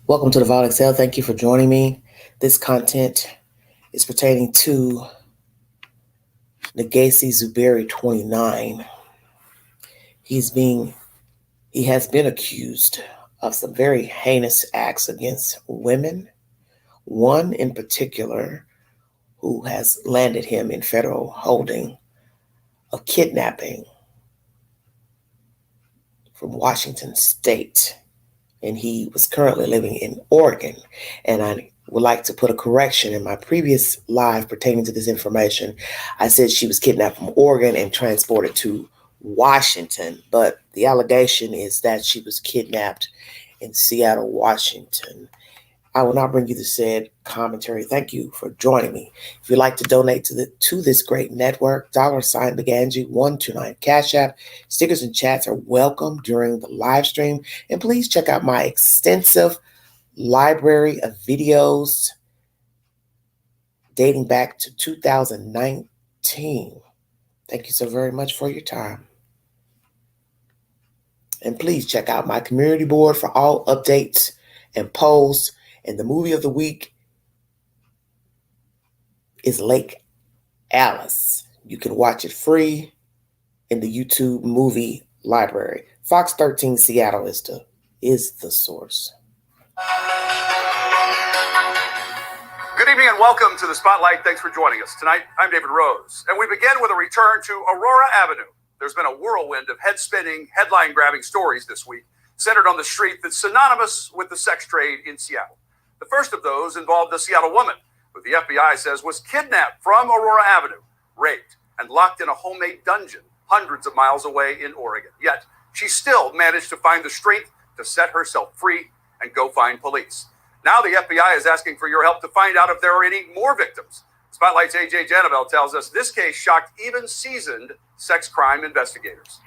Welcome to the Vol Excel. Thank you for joining me. This content is pertaining to Negasi Zuberi, 29. He has been accused of some very heinous acts against women. One in particular who has landed him in federal holding of kidnapping from Washington State. And he was currently living in Oregon. And I would like to put a correction in my previous live pertaining to this information. I said she was kidnapped from Oregon and transported to Washington, but the allegation is that she was kidnapped in Seattle, Washington. I will now bring you the said commentary. Thank you for joining me. If you'd like to donate to this great network, $ Beganji 129 Cash App. Stickers and chats are welcome during the live stream. And please check out my extensive library of videos dating back to 2019. Thank you so very much for your time. And please check out my community board for all updates and polls. And the movie of the week is Lake Alice. You can watch it free in the YouTube movie library. Fox 13 Seattle is the source. Good evening and welcome to the Spotlight. Thanks for joining us. Tonight, I'm David Rose, and we begin with a return to Aurora Avenue. There's been a whirlwind of head-spinning, headline-grabbing stories this week centered on the street that's synonymous with the sex trade in Seattle. The first of those involved a Seattle woman who the FBI says was kidnapped from Aurora Avenue, raped, and locked in a homemade dungeon hundreds of miles away in Oregon. Yet, she still managed to find the strength to set herself free and go find police. Now the FBI is asking for your help to find out if there are any more victims. Spotlight's AJ Janabel tells us this case shocked even seasoned sex crime investigators.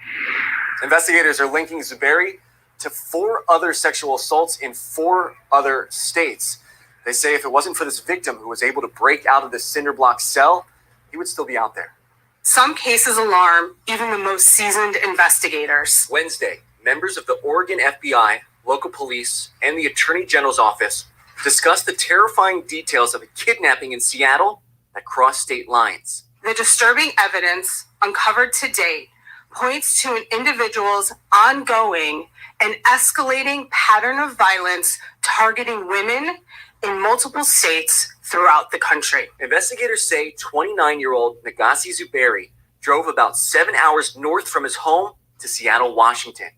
Investigators are linking Zuberi to 4 other sexual assaults in 4 other states. They say if it wasn't for this victim who was able to break out of the cinder block cell, he would still be out there. Some cases alarm even the most seasoned investigators. Wednesday, members of the Oregon FBI, local police, and the Attorney General's office discussed the terrifying details of a kidnapping in Seattle that crossed state lines. The disturbing evidence uncovered to date points to an individual's ongoing and escalating pattern of violence targeting women in multiple states throughout the country. Investigators say 29-year-old Negasi Zuberi drove about 7 hours north from his home to Seattle, Washington.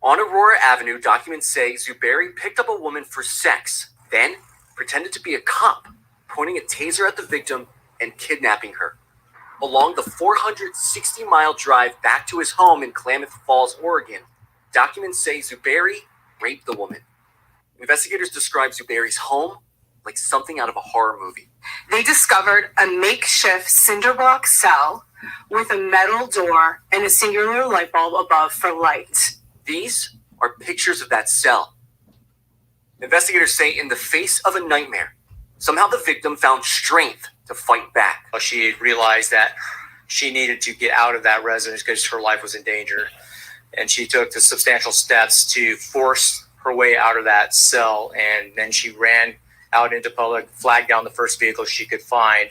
On Aurora Avenue, documents say Zuberi picked up a woman for sex, then pretended to be a cop, pointing a taser at the victim and kidnapping her. Along the 460-mile drive back to his home in Klamath Falls, Oregon, documents say Zuberi raped the woman. Investigators describe Zuberi's home like something out of a horror movie. They discovered a makeshift cinder block cell with a metal door and a singular light bulb above for light. These are pictures of that cell. Investigators say in the face of a nightmare, somehow the victim found strength to fight back. She realized that she needed to get out of that residence because her life was in danger. And she took the substantial steps to force her way out of that cell. And then she ran out into public, flagged down the first vehicle she could find.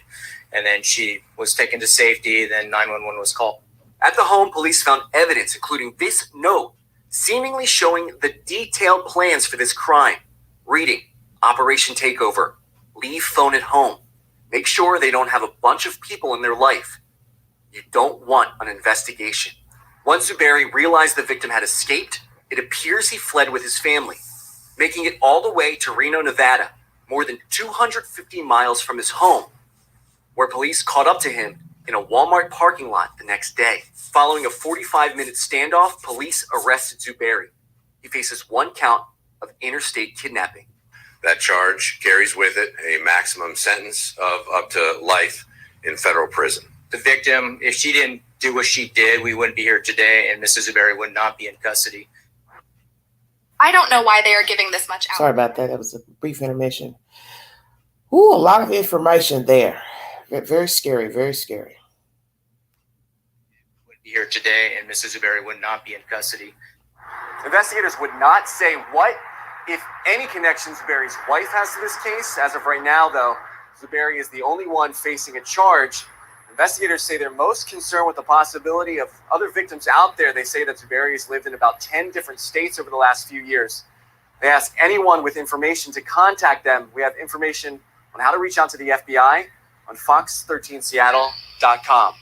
And then she was taken to safety. Then 911 was called. At the home, police found evidence, including this note, seemingly showing the detailed plans for this crime. Reading, Operation Takeover, leave phone at home. Make sure they don't have a bunch of people in their life. You don't want an investigation. Once Zuberi realized the victim had escaped, it appears he fled with his family, making it all the way to Reno, Nevada, more than 250 miles from his home, where police caught up to him in a Walmart parking lot the next day. Following a 45-minute standoff, police arrested Zuberi. He faces 1 count of interstate kidnapping. That charge carries with it a maximum sentence of up to life in federal prison. The victim, if she didn't do what she did, we wouldn't be here today, and Mrs. Zuberi would not be in custody. I don't know why they are giving this much out. Sorry about that. That was a brief intermission. Ooh, a lot of information there. Very scary, very scary. Would be here today, and Mrs. Zuberi would not be in custody. Investigators would not say what if any connection Zuberi's wife has to this case. As of right now, though, Zuberi is the only one facing a charge. Investigators say they're most concerned with the possibility of other victims out there. They say that Zuberi has lived in about 10 different states over the last few years. They ask anyone with information to contact them. We have information on how to reach out to the FBI on fox13seattle.com.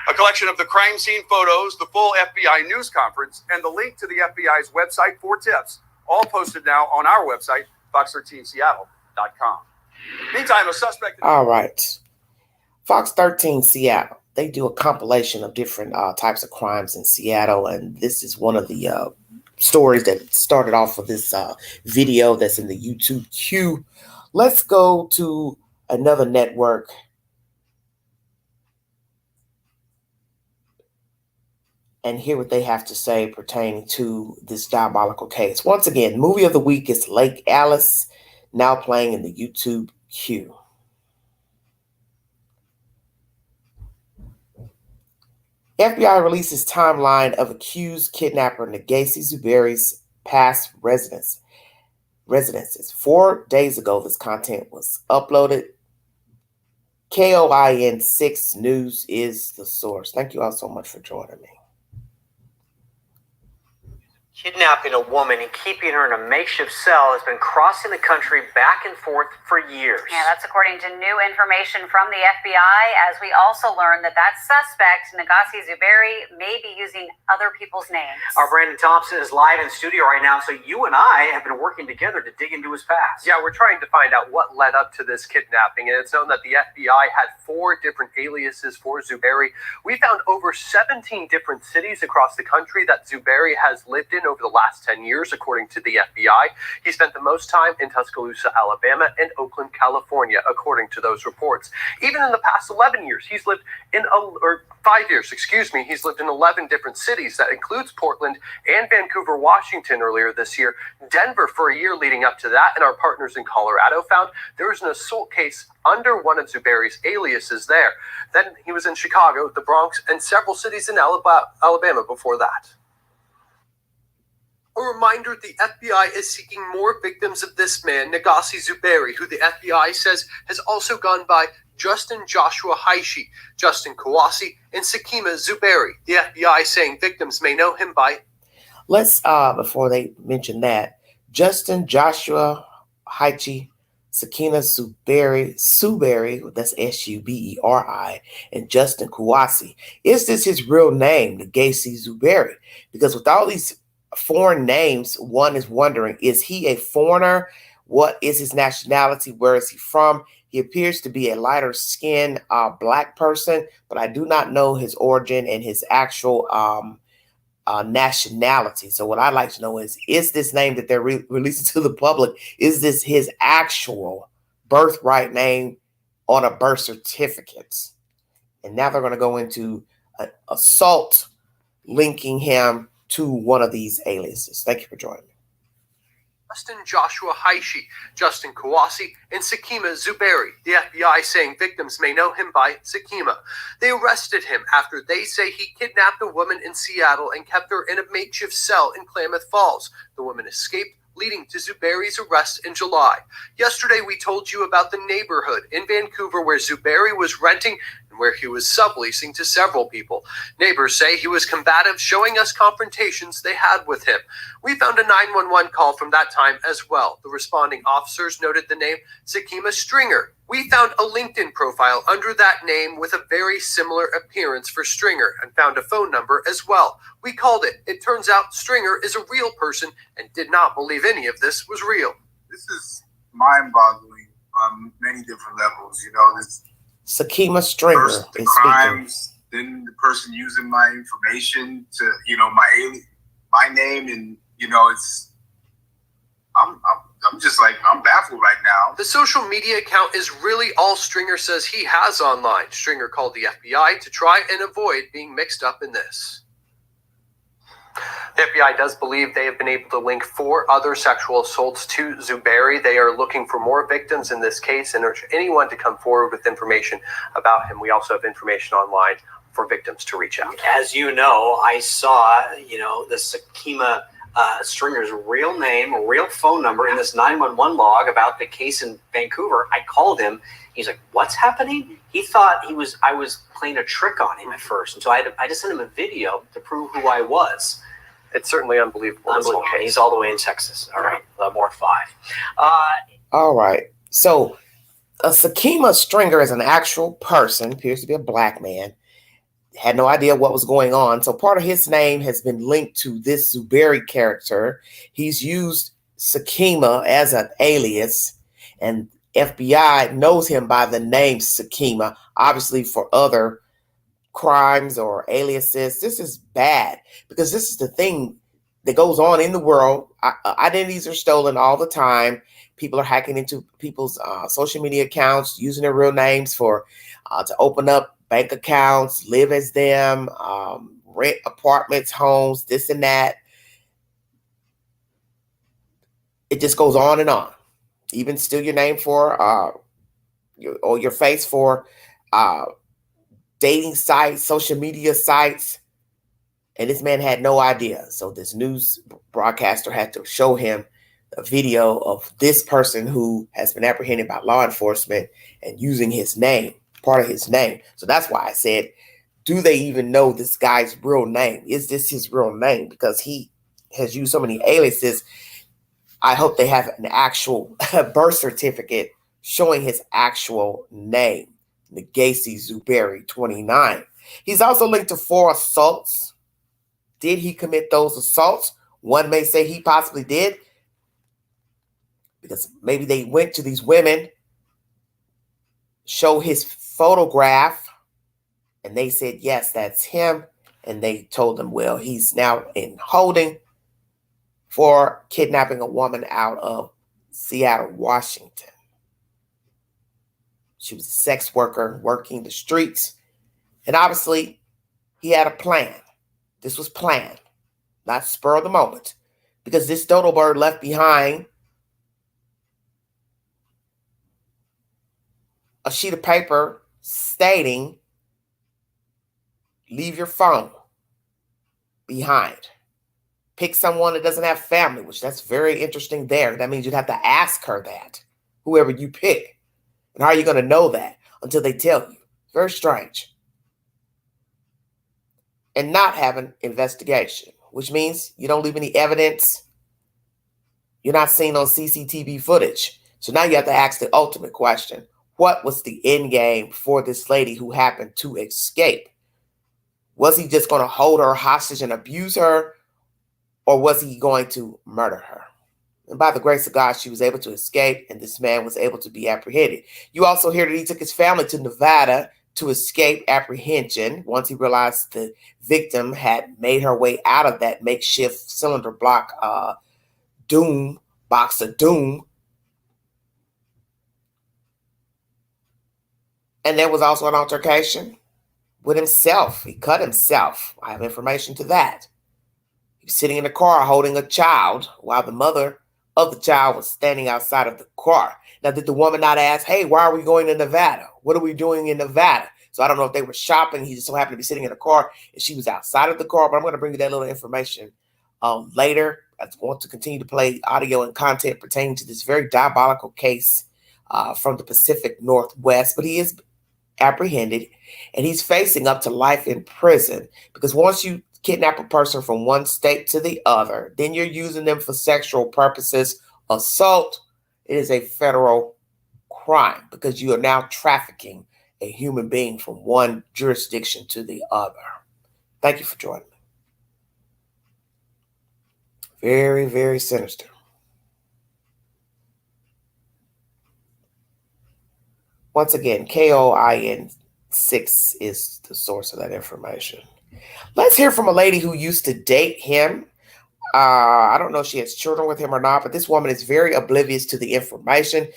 A collection of the crime scene photos, the full FBI news conference, and the link to the FBI's website for tips, all posted now on our website, fox13seattle.com. Meantime, a suspect... All right. Fox 13 Seattle. They do a compilation of different types of crimes in Seattle, and this is one of the stories that started off of this video that's in the YouTube queue. Let's go to another network and hear what they have to say pertaining to this diabolical case. Once again, movie of the week is Lake Alice, now playing in the YouTube queue. FBI releases timeline of accused kidnapper Negasi Zuberi's past residences. 4 days ago, this content was uploaded. KOIN 6 News is the source. Thank you all so much for joining me. Kidnapping a woman and keeping her in a makeshift cell has been crossing the country back and forth for years. Yeah, that's according to new information from the FBI, as we also learned that suspect, Negasi Zuberi, may be using other people's names. Our Brandon Thompson is live in studio right now, so you and I have been working together to dig into his past. Yeah, we're trying to find out what led up to this kidnapping, and it's known that the FBI had 4 different aliases for Zuberi. We found over 17 different cities across the country that Zuberi has lived in over the last 10 years, according to the FBI. He spent the most time in Tuscaloosa, Alabama, and Oakland, California, according to those reports. Even in the past 11 years, he's lived in, 5 years, he's lived in 11 different cities. That includes Portland and Vancouver, Washington earlier this year, Denver for a year leading up to that, and our partners in Colorado found there was an assault case under one of Zuberi's aliases there. Then he was in Chicago, the Bronx, and several cities in Alabama before that. A reminder, the FBI is seeking more victims of this man, Negasi Zuberi, who the FBI says has also gone by Justin Joshua Haishi, Justin Kawasi, and Sakima Zuberi. The FBI saying victims may know him by... Let's, before they mention that, Justin Joshua Haishi, Sakina Zuberi, that's Suberi, and Justin Kawasi. Is this his real name, Negasi Zuberi? Because with all these foreign names, one is wondering, is he a foreigner? What is his nationality? Where is he from? He appears to be a lighter skinned black person, but I do not know his origin and his actual nationality. So what I'd like to know is this name that they're releasing to the public, is this his actual birthright name on a birth certificate? And now they're going to go into an assault linking him to one of these aliases. Thank you for joining me. Justin Joshua Haishi, Justin Kawasi, and Sakima Zuberi. The FBI saying victims may know him by Sakima. They arrested him after they say he kidnapped a woman in Seattle and kept her in a makeshift cell in Klamath Falls. The woman escaped, leading to Zuberi's arrest in July. Yesterday, we told you about the neighborhood in Vancouver where Zuberi was renting and where he was subleasing to several people. Neighbors say he was combative, showing us confrontations they had with him. We found a 911 call from that time as well. The responding officers noted the name Sakima Stringer. We found a LinkedIn profile under that name with a very similar appearance for Stringer and found a phone number as well. We called it. It turns out Stringer is a real person and did not believe any of this was real. This is mind-boggling on many different levels. You know, this Sakima Stringer first the crimes, then the person using my information to, you know, my name, and you know, it's I'm just like, I'm baffled right now. The social media account is really all Stringer says he has online. Stringer called the FBI to try and avoid being mixed up in this. The FBI does believe they have been able to link 4 other sexual assaults to Zuberi. They are looking for more victims in this case and urge anyone to come forward with information about him. We also have information online for victims to reach out. As you know, I saw, the Sakima Stringer's real name, real phone number in this 911 log about the case in Vancouver. I called him. He's like, "What's happening?" He thought I was playing a trick on him at first, and so I just sent him a video to prove who I was. It's certainly unbelievable. He's all the way in Texas. All right, more 5. All right. So, Sakima Stringer is an actual person, appears to be a black man. Had no idea what was going on. So part of his name has been linked to this Zuberi character. He's used Sakima as an alias, and FBI knows him by the name Sakima, obviously for other crimes or aliases. This is bad because this is the thing that goes on in the world. Identities are stolen all the time. People are hacking into people's social media accounts, using their real names for to open up bank accounts, live as them, rent apartments, homes, this and that. It just goes on and on. Even steal your name for your face for dating sites, social media sites. And this man had no idea. So this news broadcaster had to show him a video of this person who has been apprehended by law enforcement and using his name, part of his name. So that's why I said, do they even know this guy's real name? Is this his real name? Because he has used so many aliases. I hope they have an actual birth certificate showing his actual name. Negasi Zuberi, 29. He's also linked to 4 assaults. Did he commit those assaults? One may say he possibly did, because maybe they went to these women, show his photograph, and they said, yes, that's him. And they told him, well, he's now in holding for kidnapping a woman out of Seattle, Washington. She was a sex worker working the streets. And obviously, he had a plan. This was planned, not spur of the moment, because this dodo bird left behind a sheet of paper stating, leave your phone behind. Pick someone that doesn't have family, which that's very interesting there. That means you'd have to ask her that, whoever you pick. And how are you going to know that until they tell you? Very strange. And not have an investigation, which means you don't leave any evidence. You're not seen on CCTV footage. So now you have to ask the ultimate question. What was the end game for this lady who happened to escape? Was he just going to hold her hostage and abuse her? Or was he going to murder her? And by the grace of God, she was able to escape, and this man was able to be apprehended. You also hear that he took his family to Nevada to escape apprehension once he realized the victim had made her way out of that makeshift cylinder block box of doom. And there was also an altercation with himself. He cut himself. I have information to that. He was sitting in the car holding a child while the mother of the child was standing outside of the car. Now, did the woman not ask, hey, why are we going to Nevada? What are we doing in Nevada? So I don't know if they were shopping. He just so happened to be sitting in a car and she was outside of the car. But I'm going to bring you that little information later. I want to continue to play audio and content pertaining to this very diabolical case from the Pacific Northwest. But he is apprehended and he's facing up to life in prison, because once you kidnap a person from one state to the other, then you're using them for sexual purposes. Assault, it is a federal crime because you are now trafficking a human being from one jurisdiction to the other. Thank you for joining me. Very, very sinister. Once again, KOIN6 is the source of that information. Let's hear from a lady who used to date him. I don't know if she has children with him or not, but this woman is very oblivious to the information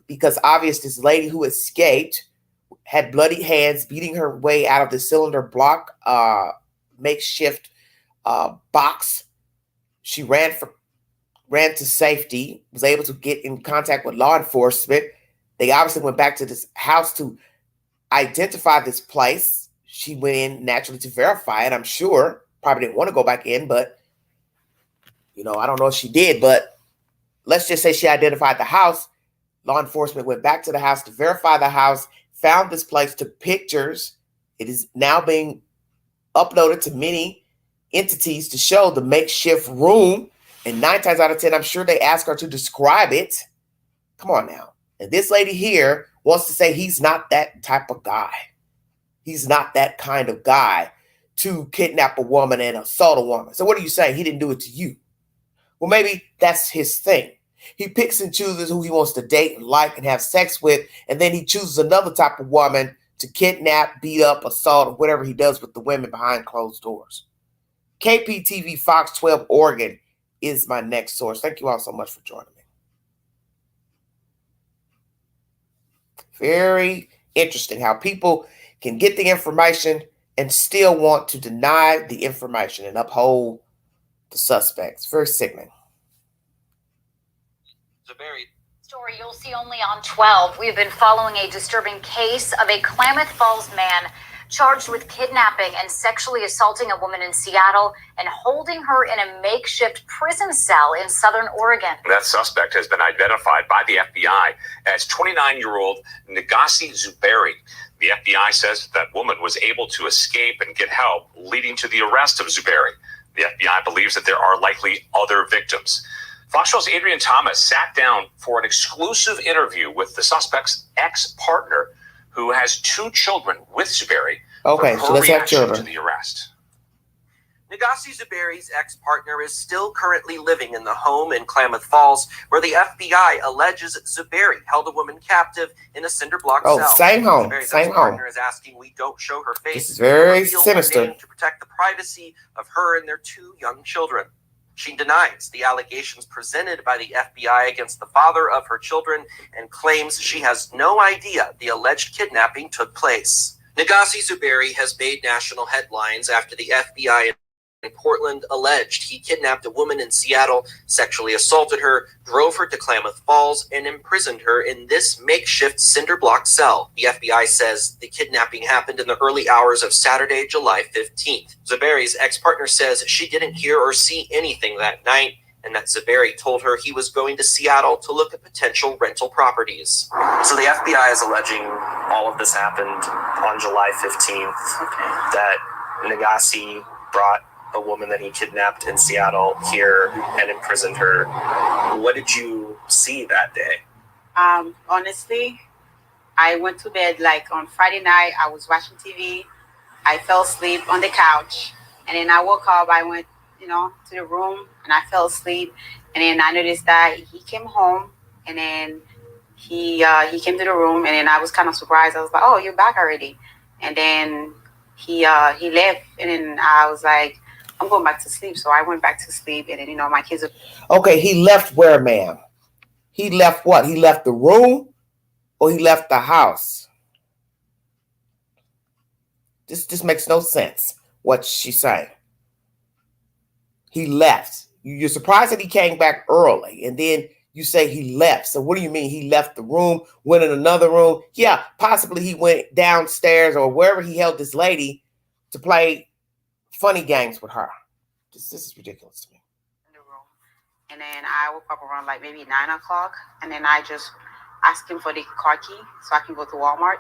because obviously this lady who escaped had bloody hands beating her way out of the cylinder block makeshift box. She ran to safety, was able to get in contact with law enforcement. They obviously went back to this house to identify this place. She went in naturally to verify it, I'm sure. Probably didn't want to go back in, but I don't know if she did, but let's just say she identified the house. Law enforcement went back to the house to verify the house, found this place, took pictures. It is now being uploaded to many entities to show the makeshift room. And 9 times out of 10, I'm sure they ask her to describe it. Come on now. And this lady here wants to say he's not that type of guy. He's not that kind of guy to kidnap a woman and assault a woman. So what are you saying? He didn't do it to you. Well, maybe that's his thing. He picks and chooses who he wants to date and like and have sex with, and then he chooses another type of woman to kidnap, beat up, assault, or whatever he does with the women behind closed doors. KPTV Fox 12 Oregon is my next source. Thank you all so much for joining me. Very interesting how people can get the information and still want to deny the information and uphold the suspects. Very sickening. Zuberi. Story you'll see only on 12. We've been following a disturbing case of a Klamath Falls man charged with kidnapping and sexually assaulting a woman in Seattle and holding her in a makeshift prison cell in Southern Oregon. That suspect has been identified by the FBI as 29-year-old Negasi Zuberi. The FBI says that woman was able to escape and get help, leading to the arrest of Zuberi. The FBI believes that there are likely other victims. Fox 12's Adrian Thomas sat down for an exclusive interview with the suspect's ex-partner, who has 2 children with Zuberi. Okay, so let's have children. To the arrest. Negasi Zuberi's ex-partner is still currently living in the home in Klamath Falls, where the FBI alleges Zuberi held a woman captive in a cinder block cell. Oh, same home, Zuberi's same home. ex-partner is asking we don't show her face. This is very reveal her sinister. name to protect the privacy of her and their 2 young children. She denies the allegations presented by the FBI against the father of her children and claims she has no idea the alleged kidnapping took place. Negasi Zuberi has made national headlines after the FBI in Portland alleged he kidnapped a woman in Seattle, sexually assaulted her, drove her to Klamath Falls, and imprisoned her in this makeshift cinder block cell. The FBI says the kidnapping happened in the early hours of Saturday, July 15th. Zuberi's ex-partner says she didn't hear or see anything that night, and that Zuberi told her he was going to Seattle to look at potential rental properties. So the FBI is alleging all of this happened on July 15th, that Negasi brought a woman that he kidnapped in Seattle here and imprisoned her. What did you see that day? Honestly, I went to bed like on Friday night. I was watching TV. I fell asleep on the couch, and then I woke up. I went, to the room, and I fell asleep. And then I noticed that he came home, and then he came to the room, and then I was kind of surprised. I was like, "Oh, you're back already?" And then he left, and then I was like, I'm going back to sleep. So I went back to sleep, and then, my kids are... Okay, he left where, ma'am? He left what? He left the room or he left the house? This makes no sense, what she's saying. He left. You're surprised that he came back early, and then you say he left. So what do you mean he left the room, went in another room? Yeah, possibly he went downstairs or wherever he held this lady to play funny games with her. This is ridiculous to me. In the room. And then I woke up around like maybe 9 o'clock. And then I just asked him for the car key so I can go to Walmart.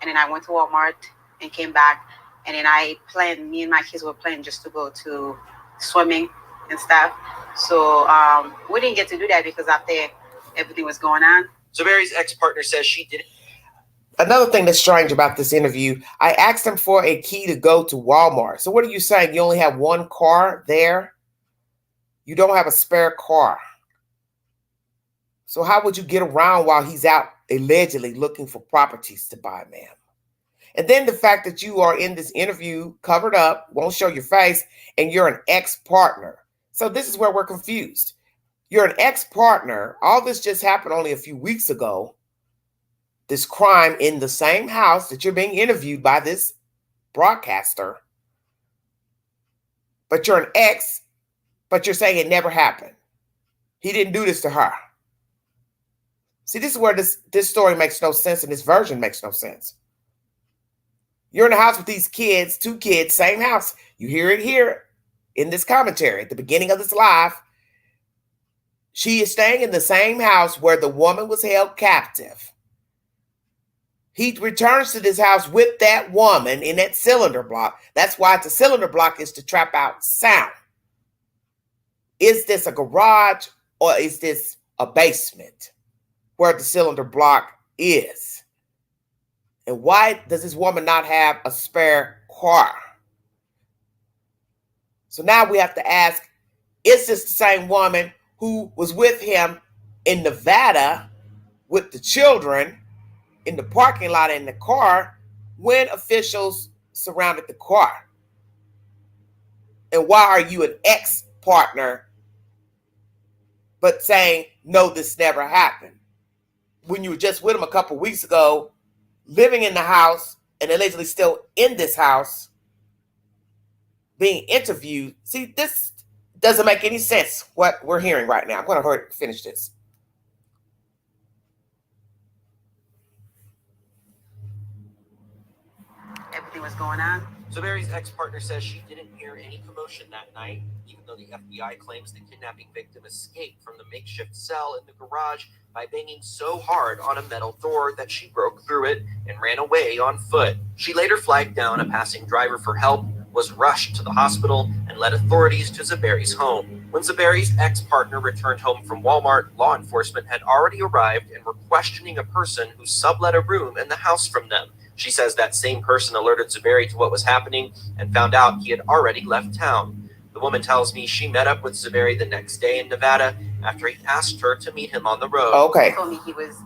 And then I went to Walmart and came back. And then me and my kids were planning just to go to swimming and stuff. So we didn't get to do that because after everything was going on. Zuberi's ex-partner says she didn't. Another thing that's strange about this interview, I asked him for a key to go to Walmart. So what are you saying? You only have one car there? You don't have a spare car. So how would you get around while he's out allegedly looking for properties to buy, ma'am? And then the fact that you are in this interview covered up, won't show your face, and you're an ex-partner. So this is where we're confused. You're an ex-partner. All this just happened only a few weeks ago. This crime in the same house that you're being interviewed by this broadcaster. But you're an ex, but you're saying it never happened. He didn't do this to her. See, this is where this story makes no sense and this version makes no sense. You're in the house with these kids, 2 kids, same house. You hear it here in this commentary at the beginning of this live. She is staying in the same house where the woman was held captive. He returns to this house with that woman in that cylinder block. That's why it's a cylinder block, is to trap out sound. Is this a garage or is this a basement where the cylinder block is? And why does this woman not have a spare car? So now we have to ask, is this the same woman who was with him in Nevada with the children in the parking lot in the car when officials surrounded the car? And why are you an ex-partner but saying, no, this never happened, when you were just with him a couple weeks ago, living in the house and allegedly still in this house being interviewed? See, this doesn't make any sense, what we're hearing right now. I'm going to finish this. Everything was going on. Zuberi's ex-partner says she didn't hear any commotion that night, even though the FBI claims the kidnapping victim escaped from the makeshift cell in the garage by banging so hard on a metal door that she broke through it and ran away on foot. She later flagged down a passing driver for help, was rushed to the hospital, and led authorities to Zuberi's home. When Zuberi's ex-partner returned home from Walmart, law enforcement had already arrived and were questioning a person who sublet a room in the house from them. She says that same person alerted Zuberi to what was happening and found out he had already left town. The woman tells me she met up with Zuberi the next day in Nevada after he asked her to meet him on the road. Okay. He told me he was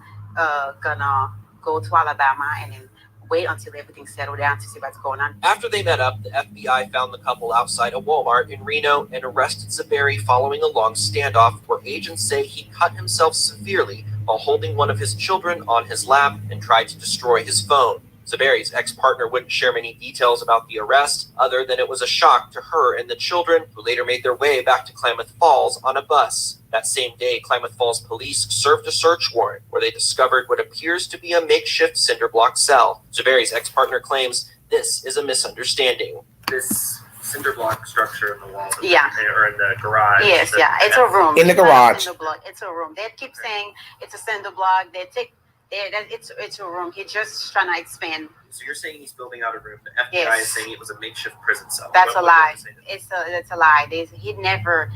gonna go to Alabama and then wait until everything settled down to see what's going on. After they met up, the FBI found the couple outside a Walmart in Reno and arrested Zuberi following a long standoff where agents say he cut himself severely while holding one of his children on his lap and tried to destroy his phone. Zuberi's ex-partner wouldn't share many details about the arrest, other than it was a shock to her and the children, who later made their way back to Klamath Falls on a bus. That same day, Klamath Falls police served a search warrant where they discovered what appears to be a makeshift cinder block cell. Zuberi's ex-partner claims this is a misunderstanding. This cinder block structure in the wall, Yeah. or in the garage. Yes, yeah, it's a room. In the It's not a garage. cinder block. It's a room. They keep saying it's a cinder block. It's a room. He's just trying to expand. So you're saying he's building out a room. The FBI Yes. is saying it was a makeshift prison cell. That's What a do you lie. have to say to that? It's a lie. He never,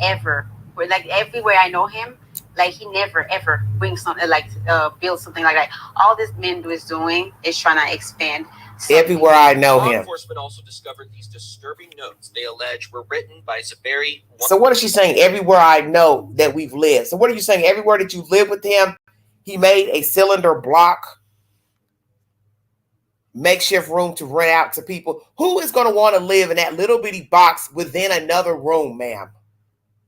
ever. Like everywhere I know him, like he never ever brings something build something like that. All this man is doing is trying to expand. something. Everywhere I know Law him. enforcement also discovered these disturbing notes they allege were written by Zuberi. So what is she saying? Everywhere I know that we've lived. So what are you saying? Everywhere that you live with him, he made a cylinder block makeshift room to rent out to people. Who is going to want to live in that little bitty box within another room, ma'am?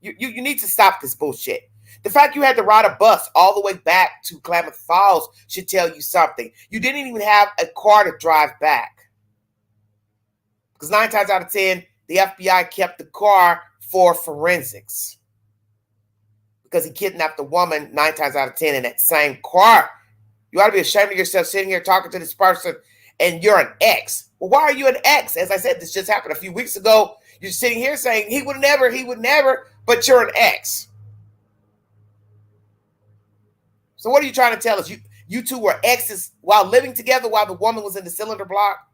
You need to stop this bullshit. The fact you had to ride a bus all the way back to Klamath Falls should tell you something. You didn't even have a car to drive back. Because 9 times out of 10, the FBI kept the car for forensics. Because he kidnapped a woman 9 times out of 10 in that same car. You ought to be ashamed of yourself sitting here talking to this person and you're an ex. Well, why are you an ex? As I said, this just happened a few weeks ago. You're sitting here saying he would never, but you're an ex. So what are you trying to tell us? You two were exes while living together while the woman was in the cylinder block?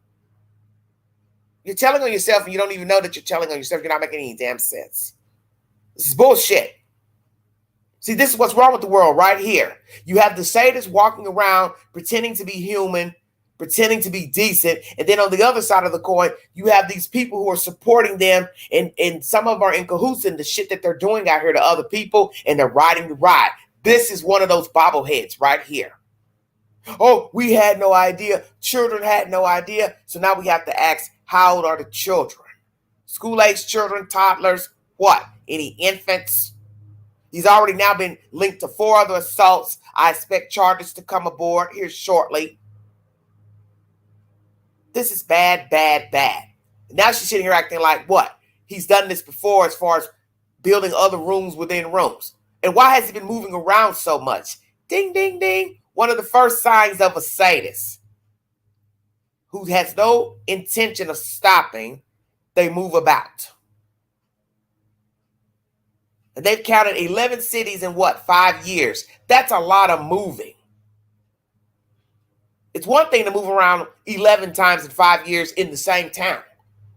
You're telling on yourself and you don't even know that you're telling on yourself. You're not making any damn sense. This is bullshit. See, this is what's wrong with the world right here. You have the sadists walking around pretending to be human, pretending to be decent. And then on the other side of the coin, you have these people who are supporting them. And some of them are in cahoots in the shit that they're doing out here to other people. And they're riding the ride. This is one of those bobbleheads right here. Oh, we had no idea. Children had no idea. So now we have to ask, how old are the children? School-age children, toddlers, what? Any infants? He's already now been linked to 4 other assaults. I expect charges to come aboard here shortly. This is bad, bad, bad. Now she's sitting here acting like what? He's done this before as far as building other rooms within rooms. And why has he been moving around so much? Ding, ding, ding. One of the first signs of a sadist who has no intention of stopping, they move about. And they've counted 11 cities in what, 5 years? That's a lot of moving. It's one thing to move around 11 times in 5 years in the same town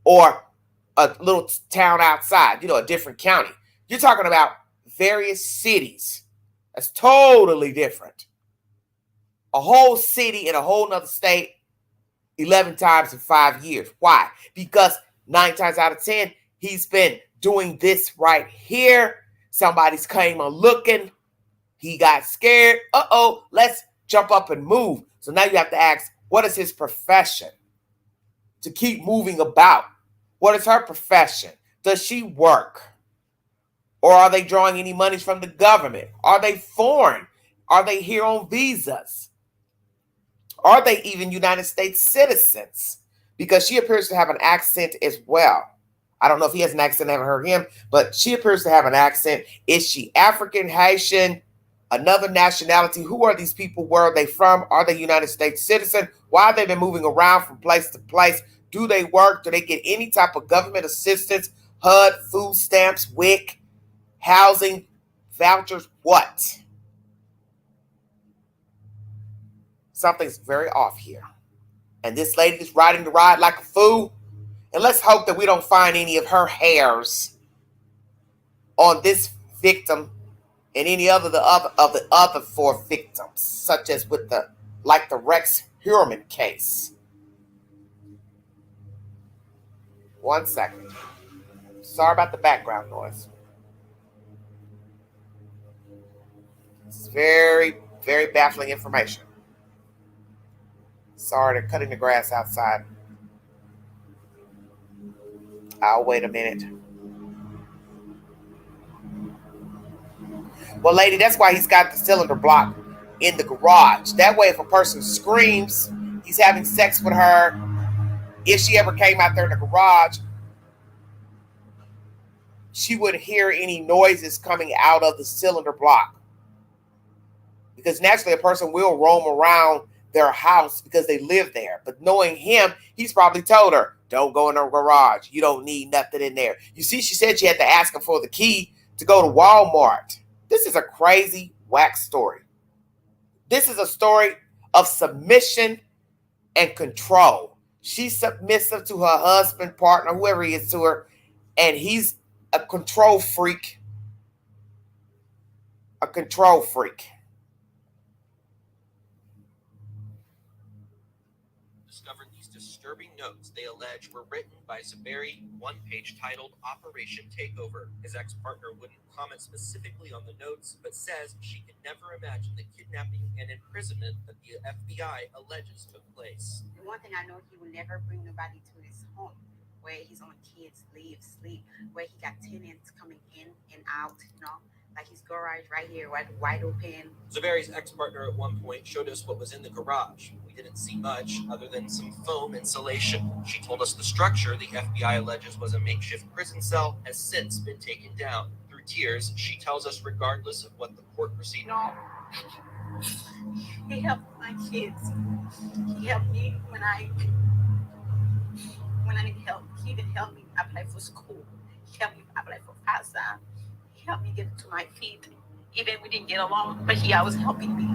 or a little town outside, a different county. You're talking about various cities. That's totally different. A whole city in a whole nother state 11 times in 5 years. Why? Because 9 times out of 10, he's been doing this right here. Somebody's came on looking. He got scared. Let's jump up and move. So now you have to ask, what is his profession? To keep moving about. What is her profession? Does she work? Or are they drawing any monies from the government? Are they foreign? Are they here on visas? Are they even United States citizens? Because she appears to have an accent as well. I don't know if he has an accent. I haven't heard him, but she appears to have an accent. Is she African, Haitian, another nationality? Who are these people? Where are they from? Are they United States citizen? Why have they been moving around from place to place? Do they work? Do they get any type of government assistance? HUD, food stamps, WIC, housing, vouchers? What? Something's very off here. And this lady is riding the ride like a fool. And let's hope that we don't find any of her hairs on this victim and any other of the other 4 victims, such as with the Rex Heuermann case. 1 second. Sorry about the background noise. This is very, very baffling information. Sorry, they're cutting the grass outside. I'll wait a minute. Well, lady, that's why he's got the cylinder block in the garage. That way, if a person screams, he's having sex with her. If she ever came out there in the garage, she wouldn't hear any noises coming out of the cylinder block. Because naturally, a person will roam around their house because they live there. But knowing him, he's probably told her, don't go in the garage. You don't need nothing in there. You see, she said she had to ask him for the key to go to Walmart. This is a crazy, whack story. This is a story of submission and control. She's submissive to her husband, partner, whoever he is to her, and he's a control freak. A control freak. Discovered these disturbing notes they allege were written by Zuberi, one page titled Operation Takeover. His ex-partner wouldn't comment specifically on the notes, but says she could never imagine the kidnapping and imprisonment that the FBI alleges took place. The one thing I know, he will never bring nobody to his home where his own kids live, sleep, where he got tenants coming in and out, like his garage right here, wide open. Zuberi's ex-partner at one point showed us what was in the garage. We didn't see much other than some foam insulation. She told us the structure the FBI alleges was a makeshift prison cell has since been taken down. Through tears, she tells us regardless of what the court proceeded. No, he helped my kids. He helped me when I need help. He even helped me apply for school. He helped me apply for FAFSA. He helped me get to my feet. Even we didn't get along, but he always helping me.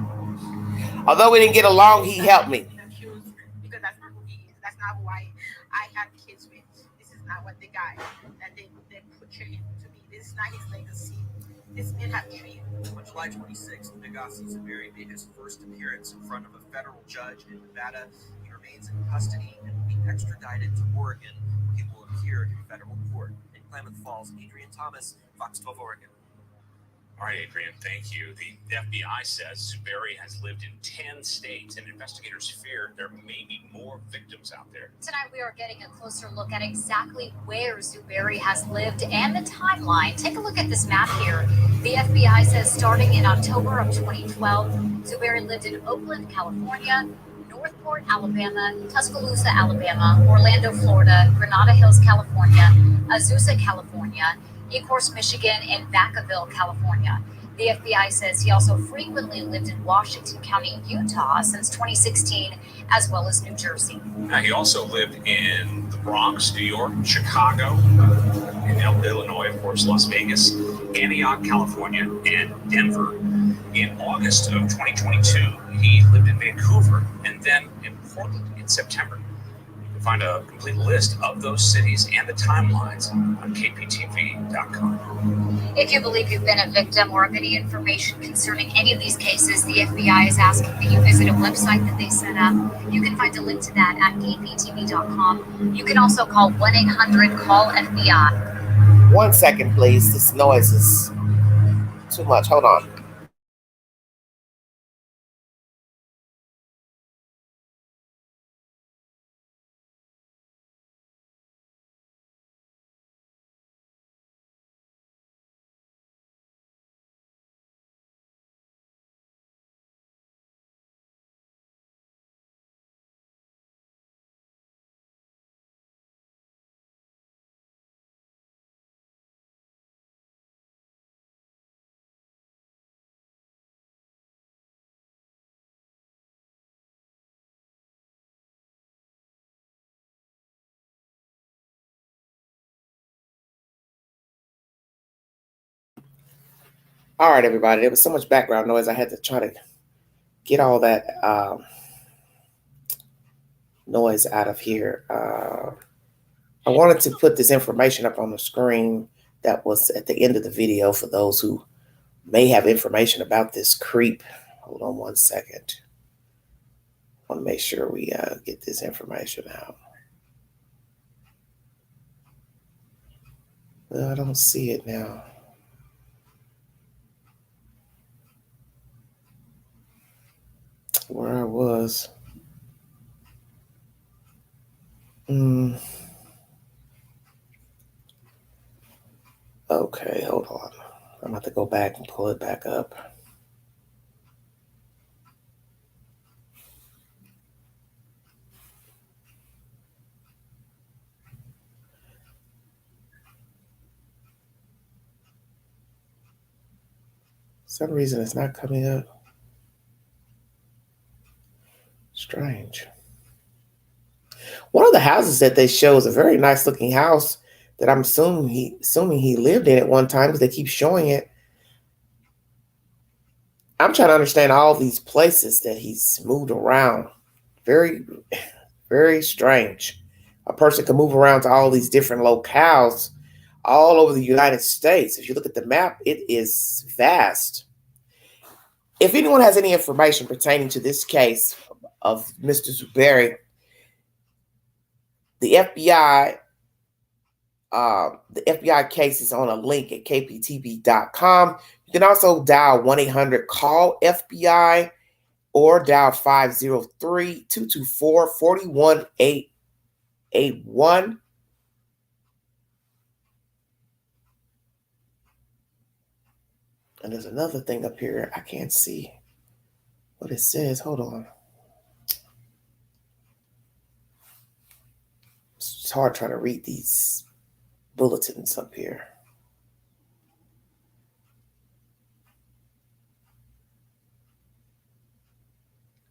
Although we didn't get along, he helped me. Because that's not who he is. That's not who I had kids with. This is not what the guy that they portray him to be. This is not his legacy. This man had dreams. On July 26th, Negasi Zuberi made his first appearance in front of a federal judge in Nevada. He remains in custody and will be extradited to Oregon, where he will appear in federal court. In Klamath Falls, Adrian Thomas, Fox 12 Oregon. All right, Adrian, thank you. The FBI says Zuberi has lived in 10 states, and investigators fear there may be more victims out there. Tonight, we are getting a closer look at exactly where Zuberi has lived and the timeline. Take a look at this map here. The FBI says starting in October of 2012, Zuberi lived in Oakland, California, Northport, Alabama, Tuscaloosa, Alabama, Orlando, Florida, Granada Hills, California, Azusa, California, Ecorse, Michigan, and Vacaville, California. The FBI says he also frequently lived in Washington County, Utah since 2016, as well as New Jersey. Now, he also lived in the Bronx, New York, Chicago, in Illinois, of course, Las Vegas, Antioch, California, and Denver. In August of 2022, he lived in Vancouver and then in Portland in September. You can find a complete list of those cities and the timelines on kptv.com. If you believe you've been a victim or have any information concerning any of these cases, the FBI is asking that you visit a website that they set up. You can find a link to that at kptv.com. You can also call 1-800-CALL-FBI. 1 second, please. This noise is too much. Hold on. All right, everybody. There was so much background noise. I had to try to get all that noise out of here. I wanted to put this information up on the screen that was at the end of the video for those who may have information about this creep. Hold on 1 second. I want to make sure we get this information out. Well, I don't see it now. Where I was. Okay, hold on. I'm about to go back and pull it back up. For some reason it's not coming up. Strange. One of the houses that they show is a very nice looking house that I'm assuming he lived in at one time because they keep showing it. I'm trying to understand all these places that he's moved around. Very, very strange. A person can move around to all these different locales all over the United States. If you look at the map, it is vast. If anyone has any information pertaining to this case of Mr. Zuberi, the FBI case is on a link at kptv.com. You can also dial 1-800-CALL-FBI or dial 503-224-41881. And there's another thing up here. I can't see what it says. Hold on. It's hard trying to read these bulletins up here.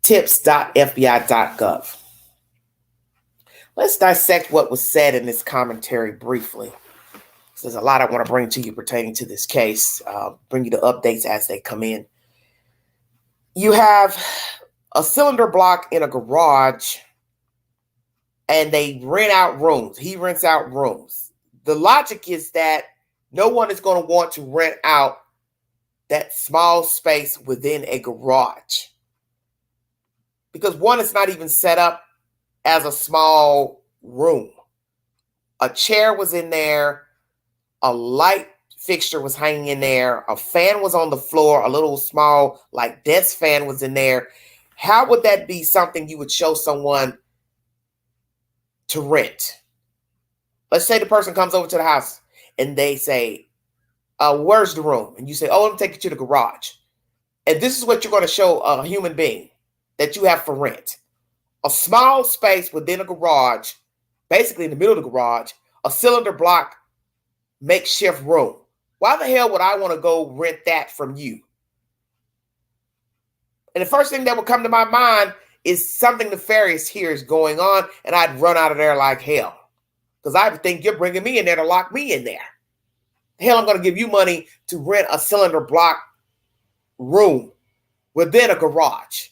Tips.fbi.gov. Let's dissect what was said in this commentary briefly. There's a lot I want to bring to you pertaining to this case. Bring you the updates as they come in. You have a cylinder block in a garage, and they rent out rooms. He rents out rooms. The logic is that no one is going to want to rent out that small space within a garage. Because one, it's not even set up as a small room. A chair was in there. A light fixture was hanging in there. A fan was on the floor. A little small, like, desk fan was in there. How would that be something you would show someone to rent? Let's say the person comes over to the house and they say, where's the room? And you say, oh, let me take you to the garage. And this is what you're going to show a human being that you have for rent. A small space within a garage, basically in the middle of the garage, a cylinder block makeshift room. Why the hell would I want to go rent that from you? And the first thing that would come to my mind is something nefarious here is going on, and I'd run out of there like hell. Because I would think you're bringing me in there to lock me in there. Hell, I'm going to give you money to rent a cylinder block room within a garage.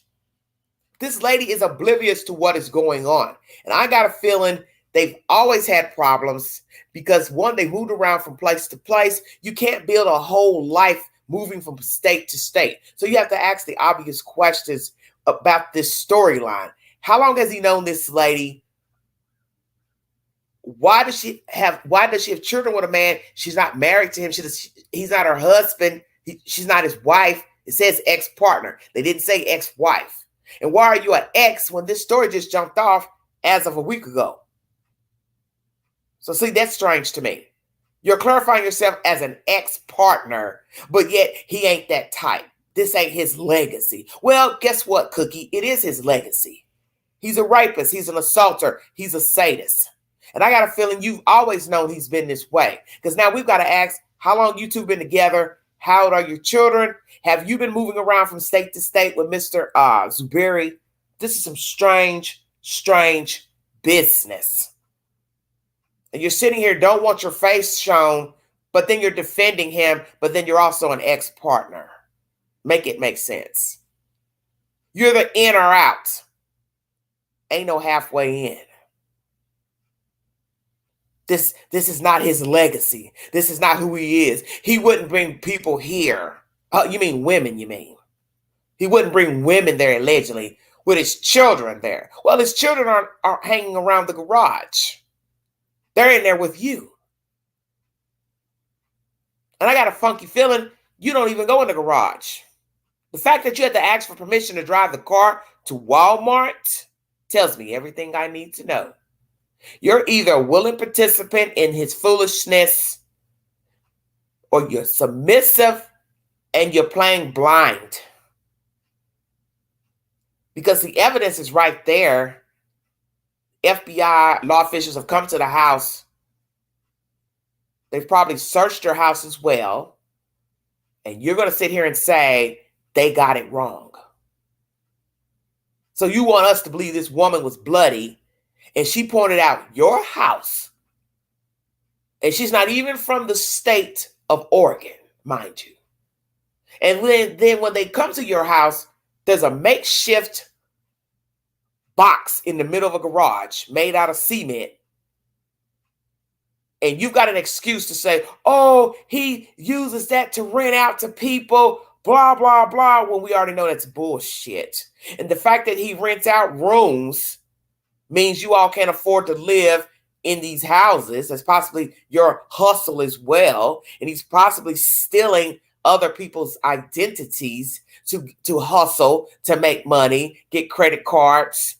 This lady is oblivious to what is going on. And I got a feeling they've always had problems because, one, they moved around from place to place. You can't build a whole life moving from state to state. So you have to ask the obvious questions about this storyline. How long has he known this lady? Why does she have children with a man? She's not married to him. He's not her husband. She's not his wife. It says ex-partner. They didn't say ex-wife. And why are you an ex when this story just jumped off as of a week ago? So see, that's strange to me. You're clarifying yourself as an ex-partner, but yet he ain't that type. This ain't his legacy. Well, guess what, Cookie? It is his legacy. He's a rapist. He's an assaulter. He's a sadist. And I got a feeling you've always known he's been this way. Because now we've got to ask, how long you two been together? How old are your children? Have you been moving around from state to state with Mr. Zuberi? This is some strange, strange business. And you're sitting here, don't want your face shown, but then you're defending him, but then you're also an ex-partner. Make it make sense. You're the in or out. Ain't no halfway in. This is not his legacy. This is not who he is. He wouldn't bring people here. You mean women, you mean. He wouldn't bring women there, allegedly, with his children there. Well, his children are hanging around the garage. They're in there with you. And I got a funky feeling you don't even go in the garage. The fact that you had to ask for permission to drive the car to Walmart tells me everything I need to know. You're either a willing participant in his foolishness, or you're submissive and you're playing blind. Because the evidence is right there. FBI law officials have come to the house. They've probably searched your house as well. And you're going to sit here and say they got it wrong. So you want us to believe this woman was bloody, and she pointed out your house. And she's not even from the state of Oregon, mind you. And then when they come to your house, there's a makeshift box in the middle of a garage made out of cement. And you've got an excuse to say, oh, he uses that to rent out to people, blah, blah, blah, when we already know that's bullshit. And the fact that he rents out rooms means you all can't afford to live in these houses. That's possibly your hustle as well. And he's possibly stealing other people's identities to hustle, to make money, get credit cards,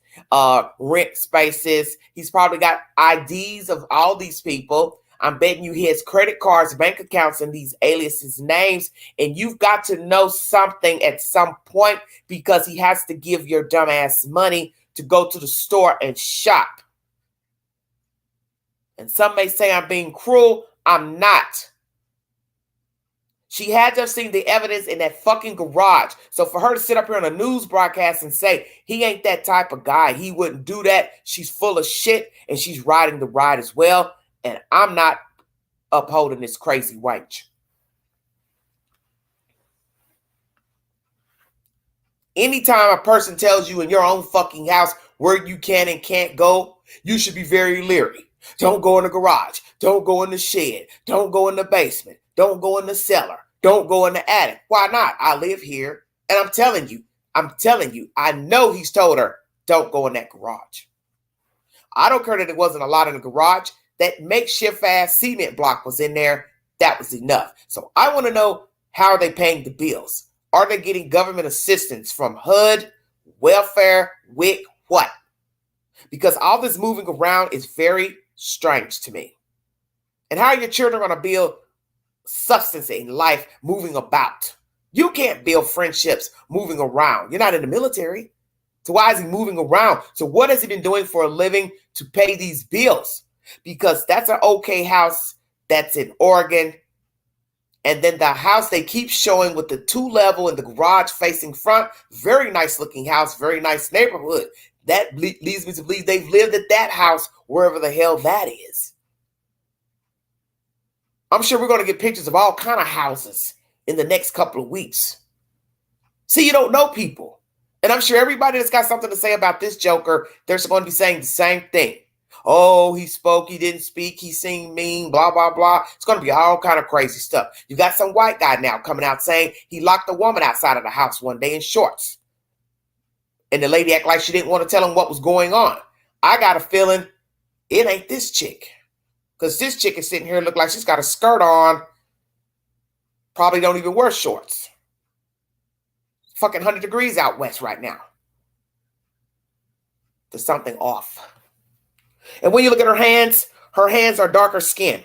rent spaces. He's probably got IDs of all these people. I'm betting you he has credit cards, bank accounts, and these aliases' names. And you've got to know something at some point, because he has to give your dumb ass money to go to the store and shop. And some may say I'm being cruel. I'm not. She had to have seen the evidence in that fucking garage. So for her to sit up here on a news broadcast and say he ain't that type of guy, he wouldn't do that, she's full of shit, and she's riding the ride as well. And I'm not upholding this crazy wench. Anytime a person tells you in your own fucking house where you can and can't go, you should be very leery. Don't go in the garage. Don't go in the shed. Don't go in the basement. Don't go in the cellar. Don't go in the attic. Why not? I live here. And I'm telling you, I know he's told her, don't go in that garage. I don't care that it wasn't a lot in the garage. That makeshift ass cement block was in there. That was enough. So I want to know, how are they paying the bills? Are they getting government assistance from HUD, welfare, WIC, what? Because all this moving around is very strange to me. And how are your children going to build substance in life moving about? You can't build friendships moving around. You're not in the military. So why is he moving around? So what has he been doing for a living to pay these bills? Because that's an okay house that's in Oregon. And then the house they keep showing with the 2-level and the garage facing front, very nice looking house, very nice neighborhood. That leads me to believe they've lived at that house, wherever the hell that is. I'm sure we're going to get pictures of all kind of houses in the next couple of weeks. See, you don't know people. And I'm sure everybody that's got something to say about this Joker, they're going to be saying the same thing. Oh, he spoke, he didn't speak, he seemed mean, blah, blah, blah. It's going to be all kind of crazy stuff. You got some white guy now coming out saying he locked a woman outside of the house one day in shorts. And the lady acted like she didn't want to tell him what was going on. I got a feeling it ain't this chick. Because this chick is sitting here look like she's got a skirt on. Probably don't even wear shorts. Fucking 100 degrees out west right now. There's something off. And when you look at her hands are darker skin.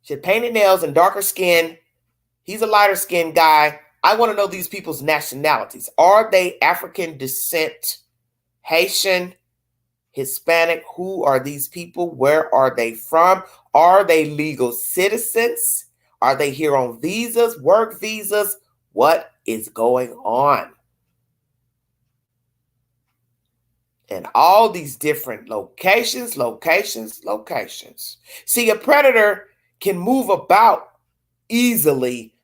She had painted nails and darker skin. He's a lighter skinned guy. I want to know these people's nationalities. Are they African descent, Haitian, Hispanic? Who are these people? Where are they from? Are they legal citizens? Are they here on visas, work visas? What is going on? And all these different locations. See, a predator can move about easily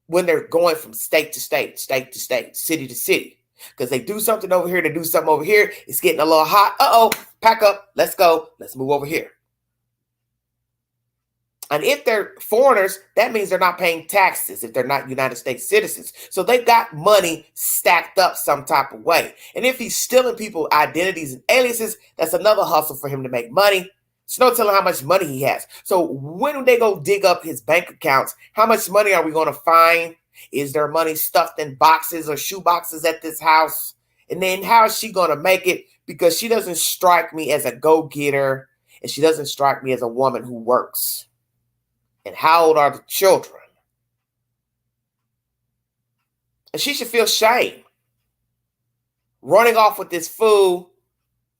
when they're going from state to state, state to state, city to city. Because they do something over here, they do something over here. It's getting a little hot. Uh-oh, pack up. Let's go. Let's move over here. And if they're foreigners, that means they're not paying taxes if they're not United States citizens. So they've got money stacked up some type of way. And if he's stealing people's identities and aliases, that's another hustle for him to make money. It's no telling how much money he has. So when they go dig up his bank accounts, how much money are we going to find? Is there money stuffed in boxes or shoe boxes at this house? And then how is she going to make it? Because she doesn't strike me as a go-getter, and she doesn't strike me as a woman who works. And how old are the children? And she should feel shame. Running off with this fool.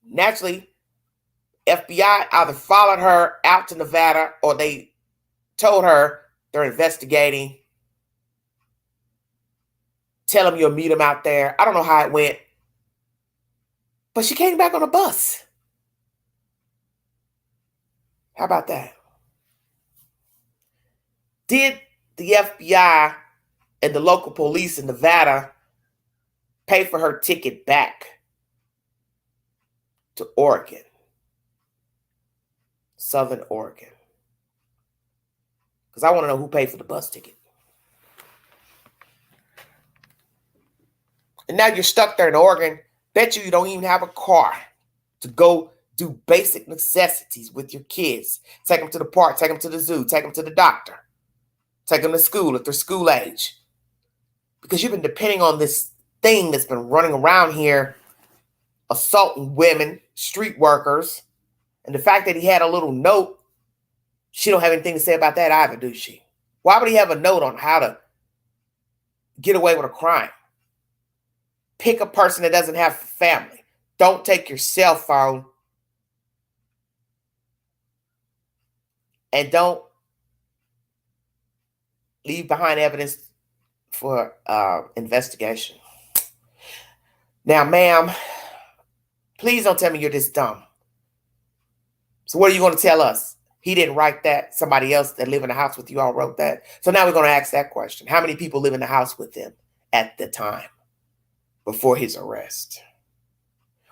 Naturally, FBI either followed her out to Nevada or they told her they're investigating. Tell them you'll meet them out there. I don't know how it went. But she came back on a bus. How about that? Did the FBI and the local police in Nevada pay for her ticket back to Oregon? Southern Oregon. Because I want to know who paid for the bus ticket. And now you're stuck there in Oregon. Bet you don't even have a car to go do basic necessities with your kids. Take them to the park, take them to the zoo, take them to the doctor. Take them to school if they're school age. Because you've been depending on this thing that's been running around here, assaulting women, street workers. And the fact that he had a little note, she don't have anything to say about that either, does she? Why would he have a note on how to get away with a crime? Pick a person that doesn't have family. Don't take your cell phone. And don't leave behind evidence for investigation. Now, ma'am, please don't tell me you're this dumb. So what are you going to tell us? He didn't write that. Somebody else that lived in the house with you all wrote that. So now we're going to ask that question. How many people live in the house with him at the time before his arrest?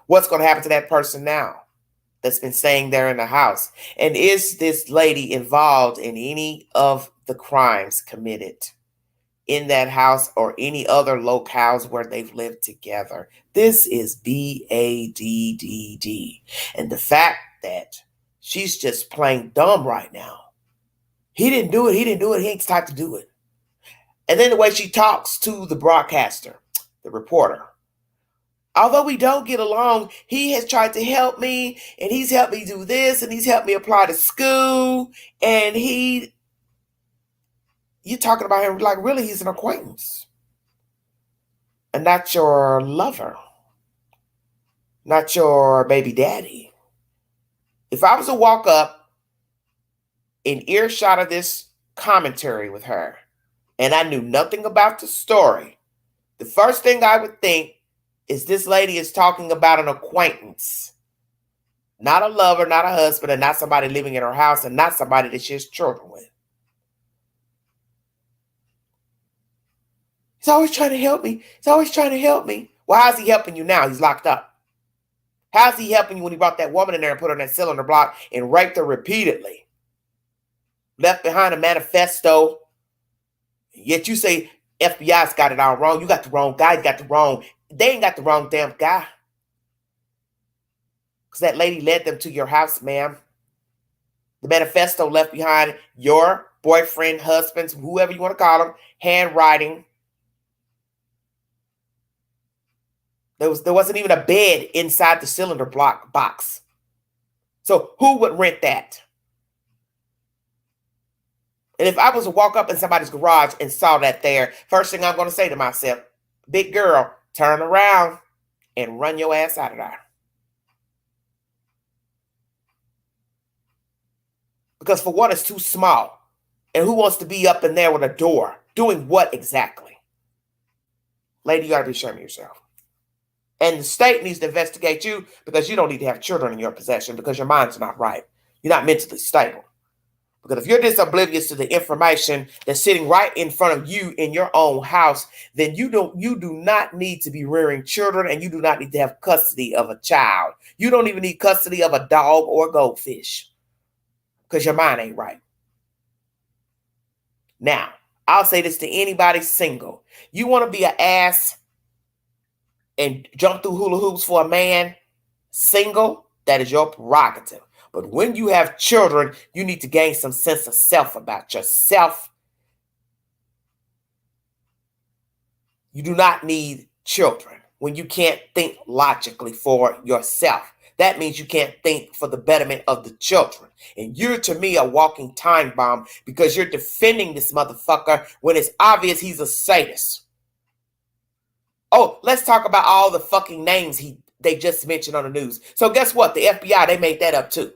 What's going to happen to that person now that's been staying there in the house? And is this lady involved in any of the crimes committed in that house or any other locales where they've lived together? This is BADDD. And the fact that she's just plain dumb right now. He didn't do it. He ain't the type to do it. And then the way she talks to the broadcaster, the reporter. Although we don't get along, he has tried to help me, and he's helped me do this, and he's helped me apply to school, and you're talking about him like really he's an acquaintance. And not your lover. Not your baby daddy. If I was to walk up in earshot of this commentary with her, and I knew nothing about the story, the first thing I would think is this lady is talking about an acquaintance. Not a lover, not a husband, and not somebody living in her house, and not somebody that she has children with. He's always trying to help me. He's always trying to help me. Well, how's he helping you now? He's locked up. How's he helping you when he brought that woman in there and put her in that cylinder block and raped her repeatedly? Left behind a manifesto. Yet you say FBI's got it all wrong. You got the wrong guy. You got the wrong. They ain't got the wrong damn guy. Because that lady led them to your house, ma'am. The manifesto left behind your boyfriend, husband's, whoever you want to call them, handwriting. There wasn't even a bed inside the cylinder block box. So who would rent that? And if I was to walk up in somebody's garage and saw that there, first thing I'm going to say to myself, big girl, turn around and run your ass out of there. Because for one, it's too small. And who wants to be up in there with a door? Doing what exactly? Lady, you got to be ashamed of yourself. And the state needs to investigate you because you don't need to have children in your possession because your mind's not right. You're not mentally stable. Because if you're this oblivious to the information that's sitting right in front of you in your own house, then you do not need to be rearing children, and you do not need to have custody of a child. You don't even need custody of a dog or a goldfish because your mind ain't right. Now, I'll say this to anybody single. You want to be an ass and jump through hula hoops for a man single, that is your prerogative. But when you have children, you need to gain some sense of self about yourself. You do not need children when you can't think logically for yourself. That means you can't think for the betterment of the children. And you're, to me, a walking time bomb because you're defending this motherfucker when it's obvious he's a sadist. Oh, let's talk about all the fucking names they just mentioned on the news. So guess what? The FBI, they made that up too.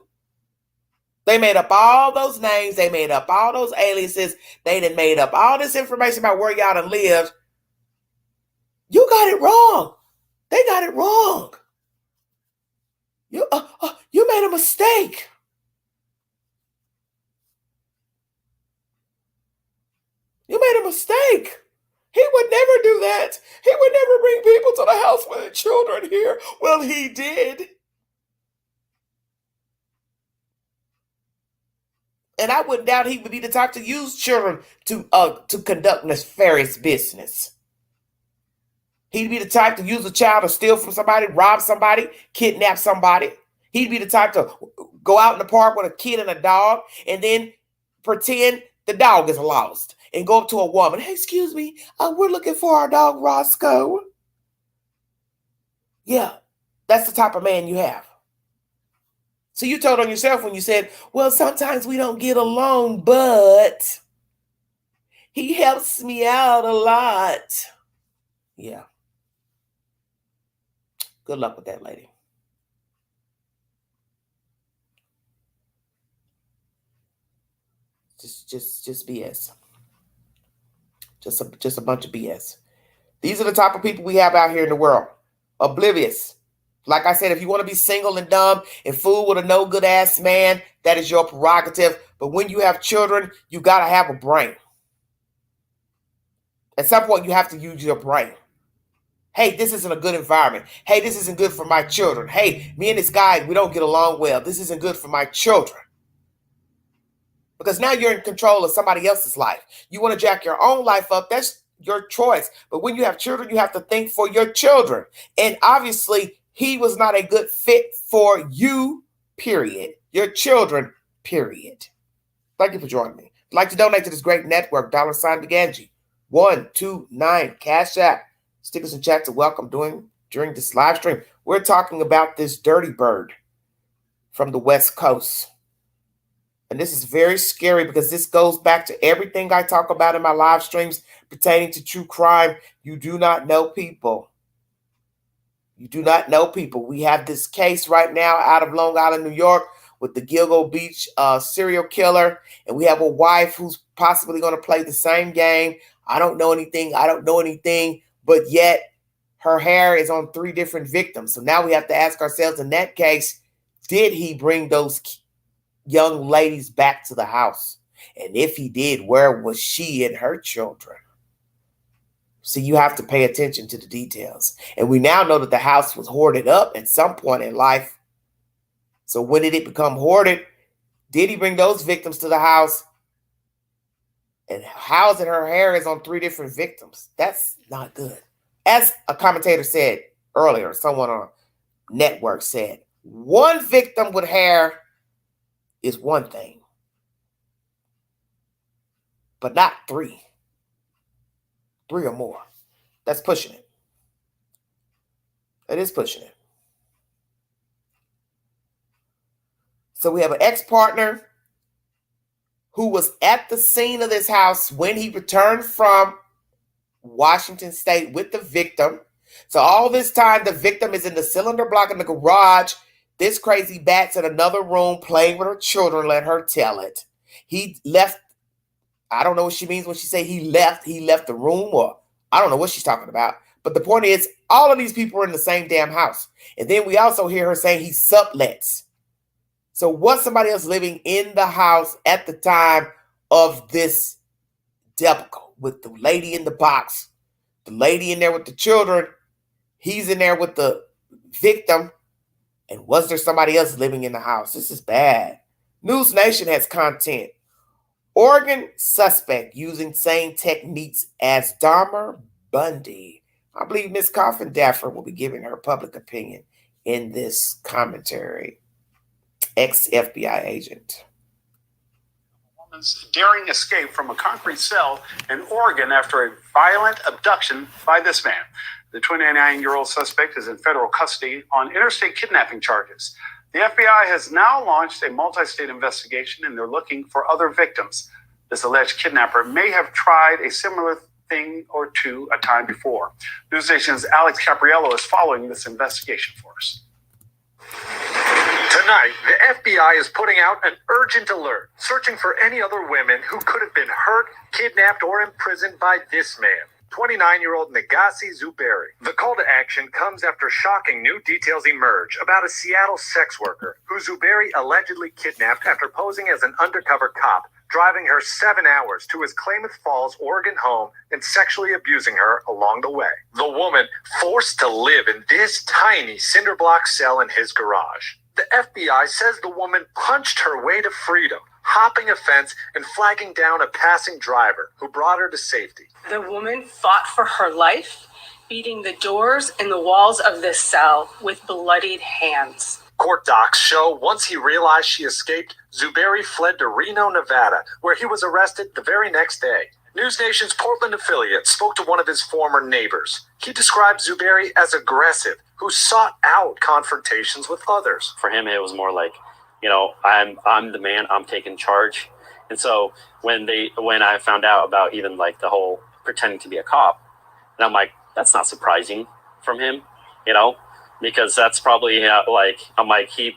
They made up all those names. They made up all those aliases. They done made up all this information about where y'all done lived. You got it wrong. They got it wrong. You made a mistake. You made a mistake. He would never do that. He would never bring people to the house with children here. Well, he did. And I wouldn't doubt he would be the type to use children to conduct nefarious business. He'd be the type to use a child to steal from somebody, rob somebody, kidnap somebody. He'd be the type to go out in the park with a kid and a dog and then pretend the dog is lost and go up to a woman. Hey, excuse me, we're looking for our dog Roscoe. Yeah, that's the type of man you have. So you told on yourself when you said, well, sometimes we don't get along, but he helps me out a lot. Yeah. Good luck with that, lady. Just BS. Just a bunch of BS. These are the type of people we have out here in the world. Oblivious. Like I said, if you want to be single and dumb and fool with a no good ass man, that is your prerogative. But when you have children, you got to have a brain. At some point, you have to use your brain. Hey, this isn't a good environment. Hey, this isn't good for my children. Hey, me and this guy, we don't get along well. This isn't good for my children. Because now you're in control of somebody else's life. You want to jack your own life up. That's your choice. But when you have children, you have to think for your children. And obviously, he was not a good fit for you, period. Your children, period. Thank you for joining me. If you'd like to donate to this great network, $Negasi, 129 Cash App. Stickers and chat to welcome during this live stream. We're talking about this dirty bird from the West Coast. And this is very scary because this goes back to everything I talk about in my live streams pertaining to true crime. You do not know people. You do not know people. We have this case right now out of Long Island, New York, with the Gilgo Beach serial killer, and we have a wife who's possibly going to play the same game. I don't know anything, but yet her hair is on 3 different victims. So now we have to ask ourselves, in that case, did he bring those young ladies back to the house? And if he did, where was she and her children? So you have to pay attention to the details. And we now know that the house was hoarded up at some point in life. So when did it become hoarded? Did he bring those victims to the house? And how is it her hair is on 3 different victims? That's not good. As a commentator said earlier, someone on network said, 1 victim with hair is one thing, but not 3. 3 or more. That's pushing it. It is pushing it. So we have an ex-partner who was at the scene of this house when he returned from Washington State with the victim. So all this time, the victim is in the cylinder block in the garage. This crazy bat's in another room playing with her children. Let her tell it. He left. I don't know what she means when she say he left. He left the room, or I don't know what she's talking about. But the point is, all of these people are in the same damn house. And then we also hear her saying he sublets. So was somebody else living in the house at the time of this debacle with the lady in the box, the lady in there with the children, he's in there with the victim, and was there somebody else living in the house? This is bad. News Nation has content. Oregon suspect using same techniques as Dahmer Bundy. I believe Ms. Coffin-Daffer will be giving her public opinion in this commentary. Ex-FBI agent. Woman's daring escape from a concrete cell in Oregon after a violent abduction by this man. The 29-year-old suspect is in federal custody on interstate kidnapping charges. The FBI has now launched a multi-state investigation, and they're looking for other victims. This alleged kidnapper may have tried a similar thing or two a time before. News Nation's Alex Capriello is following this investigation for us. Tonight, the FBI is putting out an urgent alert, searching for any other women who could have been hurt, kidnapped, or imprisoned by this man, 29-year-old Negasi Zuberi. The call to action comes after shocking new details emerge about a Seattle sex worker who Zuberi allegedly kidnapped after posing as an undercover cop, driving her 7 hours to his Klamath Falls, Oregon home and sexually abusing her along the way. The woman forced to live in this tiny cinder block cell in his garage. The FBI says the woman punched her way to freedom, hopping a fence and flagging down a passing driver who brought her to safety. The woman fought for her life, beating the doors and the walls of this cell with bloodied hands. Court docs show once he realized she escaped, Zuberi fled to Reno, Nevada, where he was arrested the very next day. News Nation's Portland affiliate spoke to one of his former neighbors. He described Zuberi as aggressive, who sought out confrontations with others. For him, it was more like, you know, I'm the man, I'm taking charge. And so when I found out about even like the whole pretending to be a cop, and I'm like, that's not surprising from him, you know, because that's probably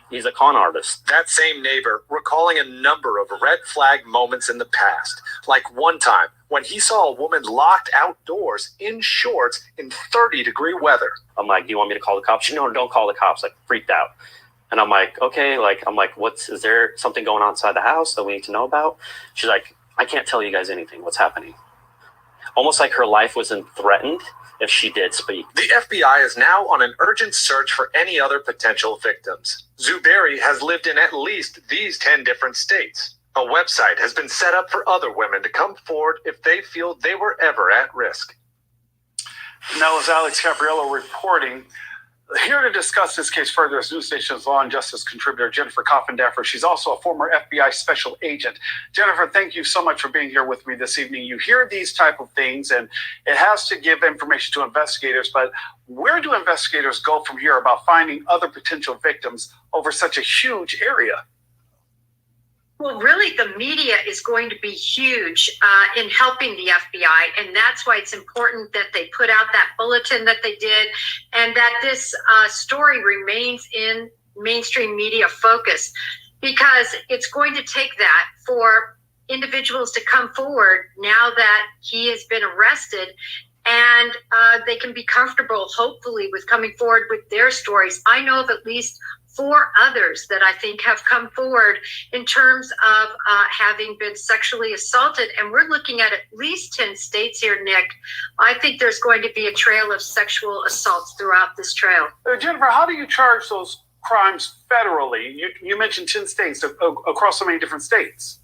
he's a con artist. That same neighbor recalling a number of red flag moments in the past, like one time when he saw a woman locked outdoors in shorts in 30-degree weather. I'm like, do you want me to call the cops? No, don't call the cops. Like, freaked out. And I'm like, okay, is there something going on inside the house that we need to know about? She's like, I can't tell you guys anything. What's happening? Almost like her life wasn't threatened if she did speak. The FBI is now on an urgent search for any other potential victims. Zuberi has lived in at least these 10 different states. A website has been set up for other women to come forward if they feel they were ever at risk. Now, as Alex Capriello reporting, here to discuss this case further is News Station's law and justice contributor, Jennifer Coffin-Daffer. She's also a former FBI special agent. Jennifer, thank you so much for being here with me this evening. You hear these type of things, and it has to give information to investigators, but where do investigators go from here about finding other potential victims over such a huge area? Well, really, the media is going to be huge in helping the FBI, and that's why it's important that they put out that bulletin that they did, and that this story remains in mainstream media focus. because it's going to take that for individuals to come forward now that he has been arrested, and they can be comfortable, hopefully, with coming forward with their stories. I know of at least 4 others that I think have come forward in terms of having been sexually assaulted. And we're looking at least 10 states here, Nick. I think there's going to be a trail of sexual assaults throughout this trail. Jennifer, how do you charge those crimes federally? You mentioned 10 states across so many different states.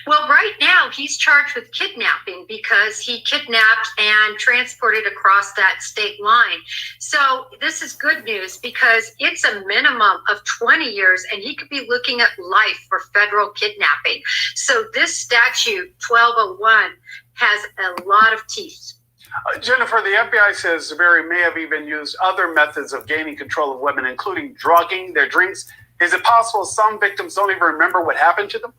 Well, right now he's charged with kidnapping because he kidnapped and transported across that state line. So this is good news because it's a minimum of 20 years and he could be looking at life for federal kidnapping. So this statute 1201 has a lot of teeth. Jennifer, the FBI says Zuberi may have even used other methods of gaining control of women, including drugging their drinks. Is it possible some victims don't even remember what happened to them?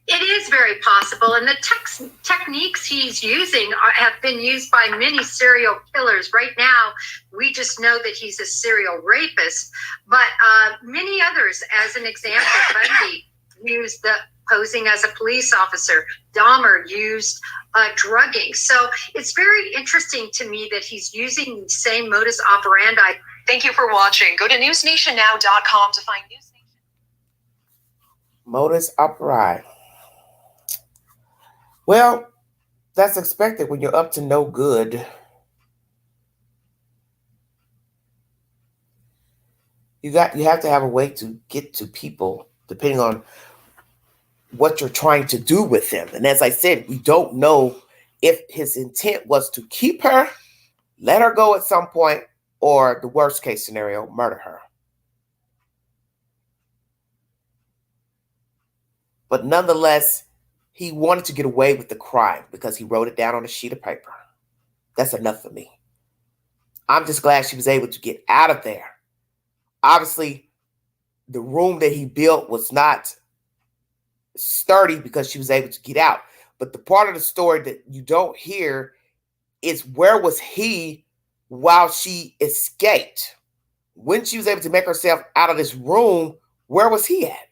It is very possible, and the techniques he's using have been used by many serial killers. Right now, we just know that he's a serial rapist, but many others, as an example, Bundy used the posing as a police officer. Dahmer used drugging. So it's very interesting to me that he's using the same modus operandi. Thank you for watching. Go to newsnationnow.com to find News Nation. Modus operandi. Well, that's expected when you're up to no good. You have to have a way to get to people depending on what you're trying to do with them. And as I said, we don't know if his intent was to keep her, let her go at some point, or the worst case scenario, murder her. But nonetheless, he wanted to get away with the crime because he wrote it down on a sheet of paper. That's enough for me. I'm just glad she was able to get out of there. Obviously, the room that he built was not sturdy because she was able to get out. But the part of the story that you don't hear is where was he while she escaped? When she was able to make herself out of this room, where was he at?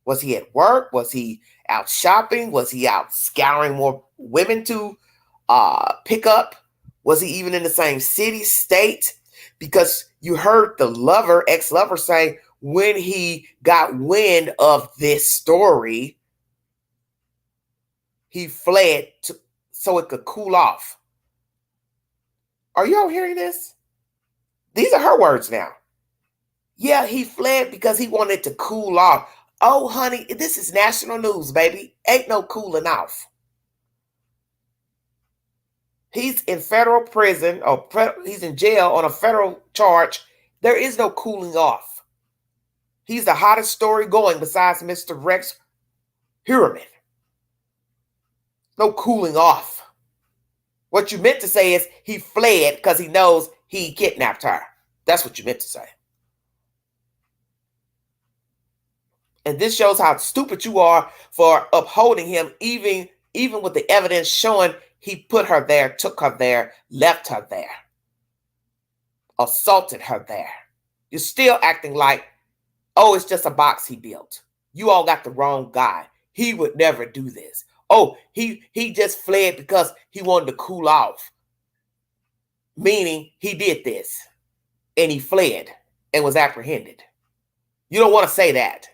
Was he at work? Was he out shopping? Was he out scouring more women to pick up? Was he even in the same city, state? Because you heard the lover, ex-lover, say when he got wind of this story, he fled so it could cool off. Are y'all hearing this? These are her words now. Yeah, he fled because he wanted to cool off. Oh, honey, this is national news, baby. Ain't no cooling off. He's in federal prison, or he's in jail on a federal charge. There is no cooling off. He's the hottest story going besides Mr. Rex Heuermann. No cooling off. What you meant to say is he fled because he knows he kidnapped her. That's what you meant to say. And this shows how stupid you are for upholding him, even with the evidence showing he put her there, took her there, left her there, assaulted her there. You're still acting like, oh, it's just a box he built. You all got the wrong guy. He would never do this. Oh, he just fled because he wanted to cool off. Meaning he did this and he fled and was apprehended. You don't want to say that.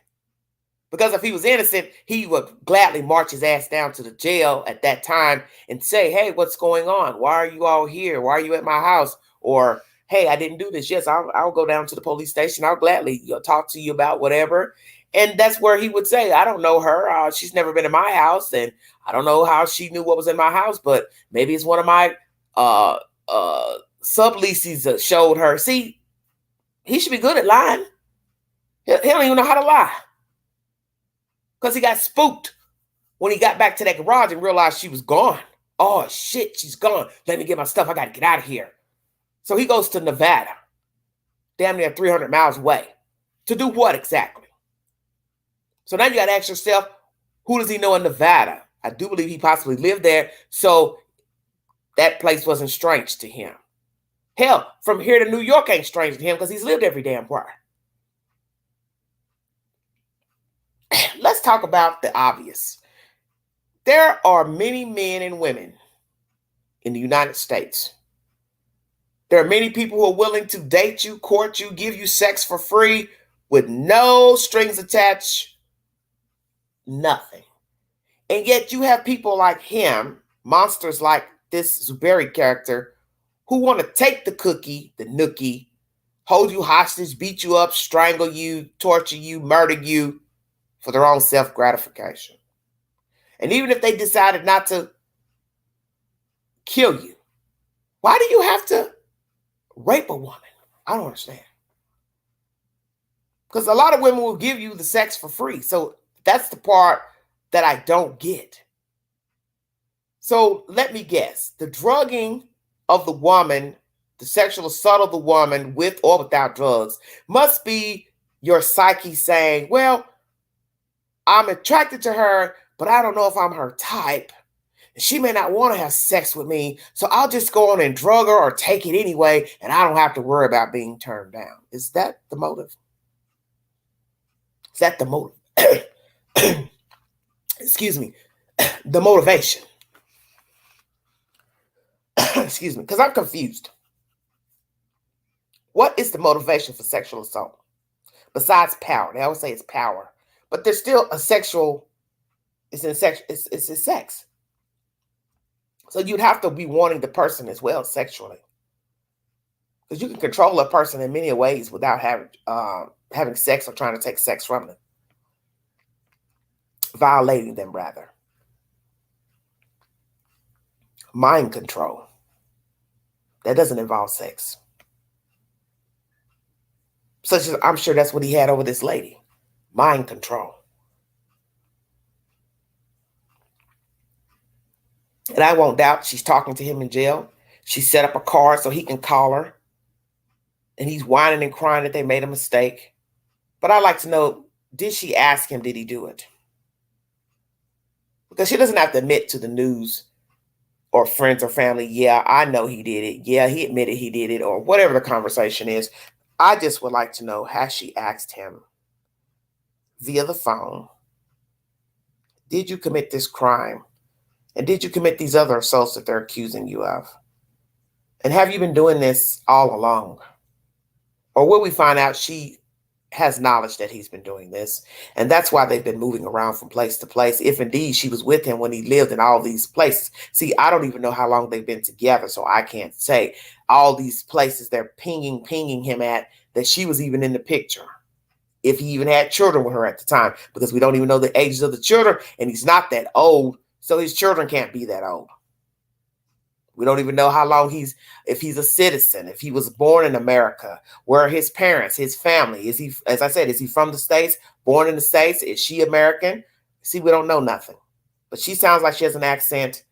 Because if he was innocent, he would gladly march his ass down to the jail at that time and say, hey, what's going on? Why are you all here? Why are you at my house? Or, hey, I didn't do this. Yes, I'll go down to the police station. I'll gladly talk to you about whatever. And that's where he would say, I don't know her. She's never been in my house. And I don't know how she knew what was in my house. But maybe it's one of my subleases that showed her. See, he should be good at lying. He don't even know how to lie. Because he got spooked when he got back to that garage and realized she was gone. Oh, shit, she's gone. Let me get my stuff. I got to get out of here. So he goes to Nevada, damn near 300 miles away. To do what exactly? So now you got to ask yourself, who does he know in Nevada? I do believe he possibly lived there, so that place wasn't strange to him. Hell, from here to New York ain't strange to him because he's lived every damn where. let's talk about the obvious. There are many men and women in the United States. There are many people who are willing to date you, court you, give you sex for free with no strings attached, nothing. And yet you have people like him, monsters like this Zuberi character, who want to take the cookie, the nookie, hold you hostage, beat you up, strangle you, torture you, murder you for their own self-gratification. And even if they decided not to kill you, why do you have to rape a woman? I don't understand. Because a lot of women will give you the sex for free. So that's the part that I don't get. So let me guess. The drugging of the woman, the sexual assault of the woman with or without drugs, must be your psyche saying, well, I'm attracted to her, but I don't know if I'm her type. She may not want to have sex with me, so I'll just go on and drug her or take it anyway, and I don't have to worry about being turned down. Is that the motive? Is that the motive? Excuse me. The motivation. Excuse me, because I'm confused. What is the motivation for sexual assault? Besides power. They always say it's power. But there's still a sexual, it's in sex. So you'd have to be wanting the person as well sexually. Because you can control a person in many ways without having sex or trying to take sex from them. Violating them, rather. Mind control. That doesn't involve sex. Such as I'm sure that's what he had over this lady. Mind control. And I won't doubt she's talking to him in jail. She set up a card so he can call her. And he's whining and crying that they made a mistake. But I'd like to know, did she ask him, did he do it? Because she doesn't have to admit to the news or friends or family, yeah, I know he did it. Yeah, he admitted he did it, or whatever the conversation is. I just would like to know, has she asked him via the phone, did you commit this crime? And did you commit these other assaults that they're accusing you of? And have you been doing this all along? Or will we find out she has knowledge that he's been doing this? And that's why they've been moving around from place to place, if indeed she was with him when he lived in all these places. See, I don't even know how long they've been together, so I can't say. All these places they're pinging him at, that she was even in the picture. If he even had children with her at the time, because we don't even know the ages of the children, and he's not that old, so his children can't be that old. We don't even know how long if he's a citizen, if he was born in America, where are his parents, his family? Is he, as I said, is he from the States, born in the States? Is she American? See, we don't know nothing. But she sounds like she has an accent,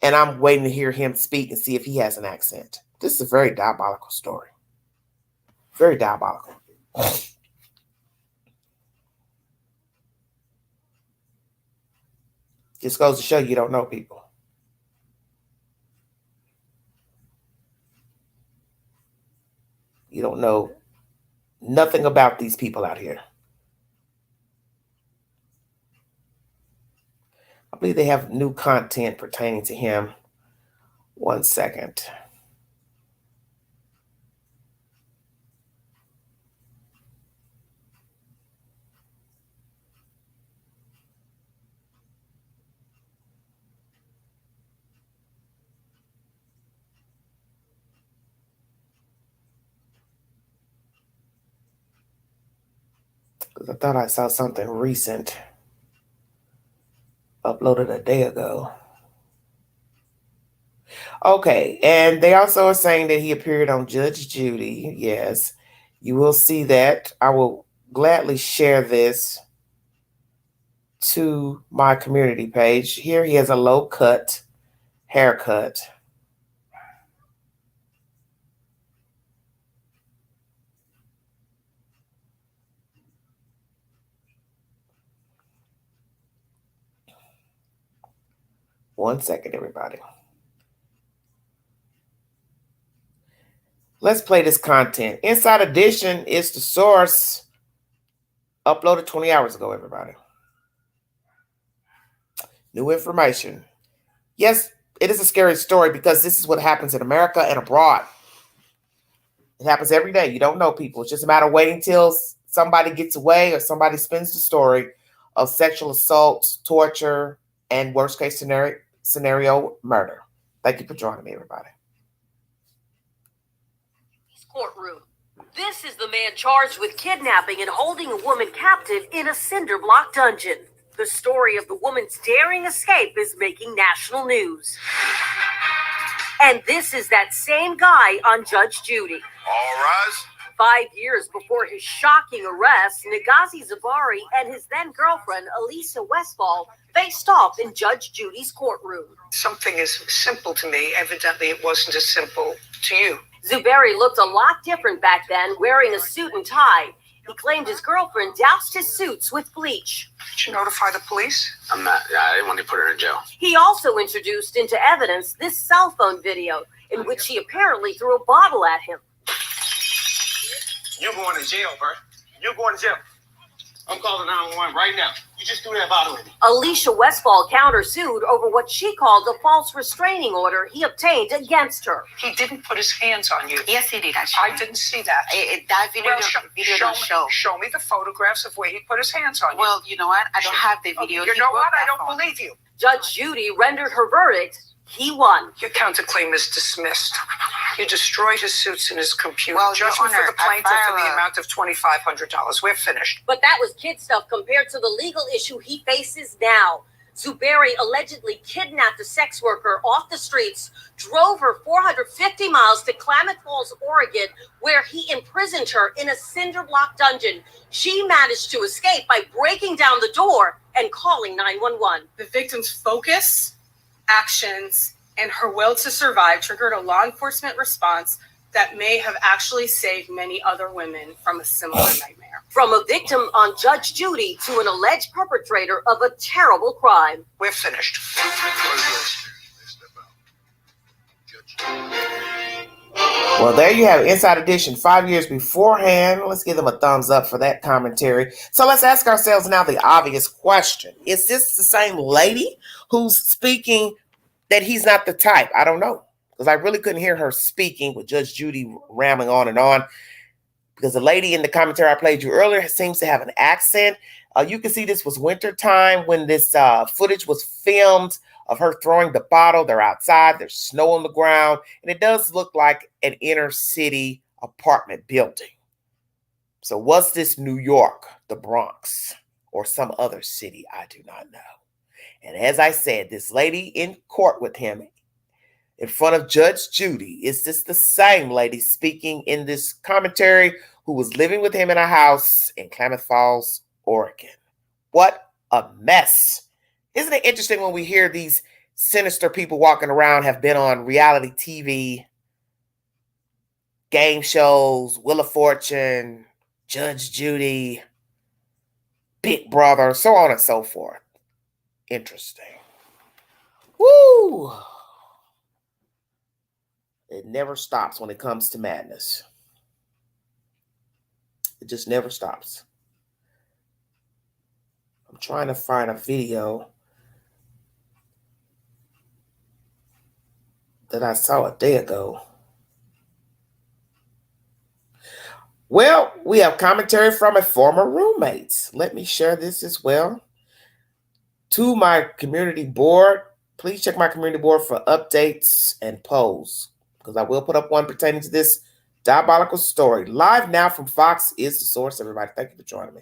and I'm waiting to hear him speak and see if he has an accent. This is a very diabolical story. Very diabolical. Just goes to show you don't know people. You don't know nothing about these people out here. I believe they have new content pertaining to him. 1 second. Because I thought I saw something recent uploaded a day ago. Okay, and they also are saying that he appeared on Judge Judy. Yes, you will see that. I will gladly share this to my community page. Here he has a low-cut haircut. One second, everybody. Let's play this content. Inside Edition is the source, uploaded 20 hours ago, everybody. New information. Yes, it is a scary story because this is what happens in America and abroad. It happens every day. You don't know people. It's just a matter of waiting till somebody gets away or somebody spins the story of sexual assault, torture, and worst case scenario murder. Thank you for joining me, everybody. Courtroom. This is the man charged with kidnapping and holding a woman captive in a cinder block dungeon. The story of the woman's daring escape is making national news. And this is that same guy on Judge Judy. All rise. 5 years before his shocking arrest, Negasi Zuberi and his then-girlfriend, Alicia Westfall, faced off in Judge Judy's courtroom. Something is simple to me. Evidently, it wasn't as simple to you. Zuberi looked a lot different back then, wearing a suit and tie. He claimed his girlfriend doused his suits with bleach. Did you notify the police? I didn't want to put her in jail. He also introduced into evidence this cell phone video in which he apparently threw a bottle at him. You're going to jail, Bert. You're going to jail. I'm calling 911 right now. You just threw that bottle at me. Alicia Westfall countersued over what she called a false restraining order he obtained against her. He didn't put his hands on you. Yes, he did. I didn't see that. That video, Well, show me the photographs of where he put his hands on you. Well, you know what? I don't have the video. You know what? I don't believe you. Judge Judy rendered her verdict. He won. Your counterclaim is dismissed. You destroyed his suits and his computer. Well, Your Judgment for Honor, the plaintiff I in the amount of $2,500. We're finished. But that was kid stuff compared to the legal issue he faces now. Zuberi allegedly kidnapped a sex worker off the streets, drove her 450 miles to Klamath Falls, Oregon, where he imprisoned her in a cinder block dungeon. She managed to escape by breaking down the door and calling 911. The victim's focus, actions, and her will to survive triggered a law enforcement response that may have actually saved many other women from a similar nightmare. From a victim on Judge Judy to an alleged perpetrator of a terrible crime. We're finished. Well, there you have it. Inside Edition, 5 years beforehand. Let's give them a thumbs up for that commentary. So let's ask ourselves now the obvious question. Is this the same lady who's speaking that he's not the type? I don't know, because I really couldn't hear her speaking with Judge Judy rambling on and on, because the lady in the commentary I played you earlier seems to have an accent. You can see this was wintertime when this footage was filmed of her throwing the bottle. They're outside. There's snow on the ground. And it does look like an inner city apartment building. So was this New York, the Bronx, or some other city? I do not know. And as I said, this lady in court with him in front of Judge Judy, is this the same lady speaking in this commentary who was living with him in a house in Klamath Falls, Oregon? What a mess. Isn't it interesting when we hear these sinister people walking around have been on reality TV, game shows, Wheel of Fortune, Judge Judy, Big Brother, so on and so forth. Interesting. Woo! It never stops when it comes to madness. It just never stops. I'm trying to find a video that I saw a day ago. Well, we have commentary from a former roommate. Let me share this as well. To my community board, please check my community board for updates and polls, because I will put up one pertaining to this diabolical story. Live now from Fox is the source, everybody. Thank you for joining me.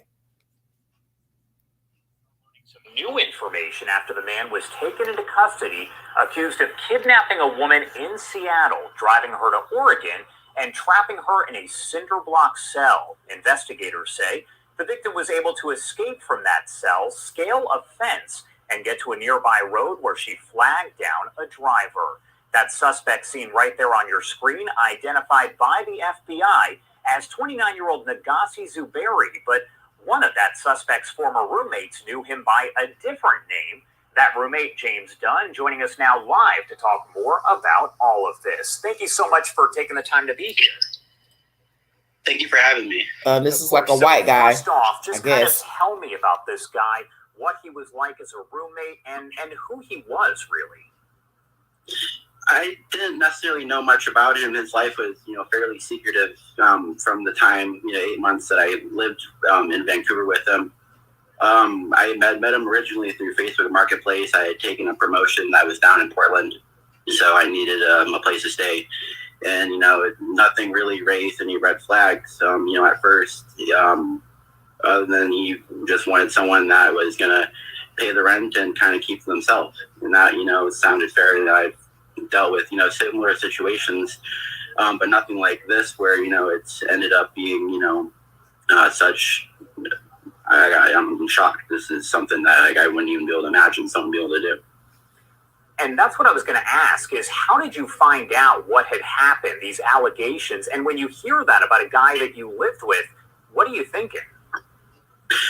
New information after the man was taken into custody, accused of kidnapping a woman in Seattle, driving her to Oregon, and trapping her in a cinder block cell. Investigators say the victim was able to escape from that cell, scale a fence, and get to a nearby road where she flagged down a driver. That suspect seen right there on your screen, identified by the FBI as 29-year-old Negasi Zuberi, but one of that suspect's former roommates knew him by a different name. That roommate, James Dunn, joining us now live to talk more about all of this. Thank you so much for taking the time to be here. Thank you for having me. This is like a white guy. First off, just kind of tell me about this guy. what he was like as a roommate and who he was really? I didn't necessarily know much about him. His life was, fairly secretive from the time, 8 months that I lived in Vancouver with him. I had met him originally through Facebook Marketplace. I had taken a promotion. I was down in Portland, so I needed a place to stay. And, nothing really raised any red flags, at first. Other than he just wanted someone that was going to pay the rent and kind of keep to themselves. And that, it sounded fair. And I've dealt with, similar situations, but nothing like this where, it's ended up being, such... I'm shocked. This is something that I wouldn't even be able to imagine someone be able to do. And that's what I was going to ask is how did you find out what had happened, these allegations? And when you hear that about a guy that you lived with, what are you thinking?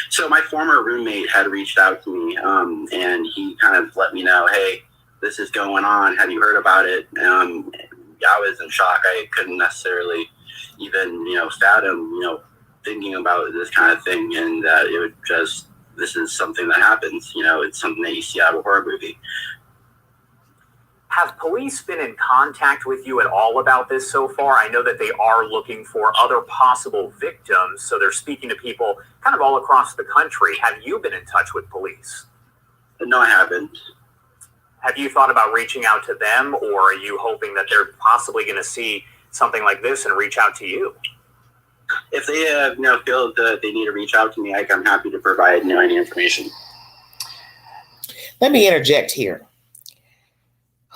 So my former roommate had reached out to me and he kind of let me know, hey, this is going on. Have you heard about it? I was in shock. I couldn't necessarily even, fathom, thinking about this kind of thing, and that it would just, this is something that happens, it's something that you see out of a horror movie. Have police been in contact with you at all about this so far? I know that they are looking for other possible victims, so they're speaking to people kind of all across the country. Have you been in touch with police? No, I haven't. Have you thought about reaching out to them, or are you hoping that they're possibly going to see something like this and reach out to you? If they feel that they need to reach out to me, I'm happy to provide any information. Let me interject here.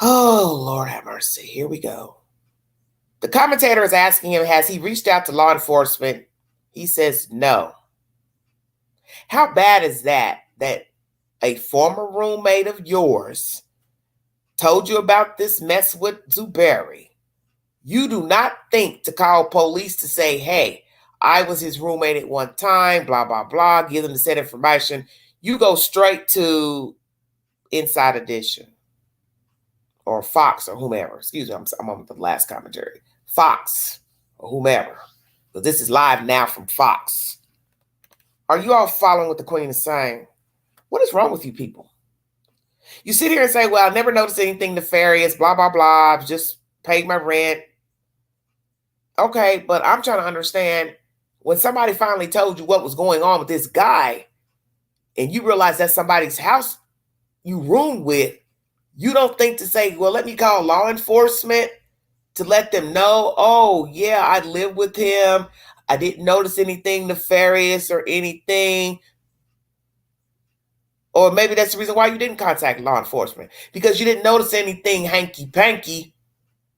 Oh, Lord have mercy. Here we go. The commentator is asking him, has he reached out to law enforcement? He says no. How bad is that a former roommate of yours told you about this mess with Zuberi? You do not think to call police to say, hey, I was his roommate at one time, blah, blah, blah, give them the said information. You go straight to Inside Edition or Fox or whomever. Excuse me, I'm on the last commentary. Fox or whomever. But this is live now from Fox. Are you all following what the Queen is saying? What is wrong with you people? You sit here and say, well, I never noticed anything nefarious, blah, blah, blah. I've just paid my rent. Okay, but I'm trying to understand, when somebody finally told you what was going on with this guy and you realize that's somebody's house you room with, you don't think to say, well, let me call law enforcement to let them know, oh, yeah, I live with him. I didn't notice anything nefarious or anything. Or maybe that's the reason why you didn't contact law enforcement, because you didn't notice anything hanky-panky.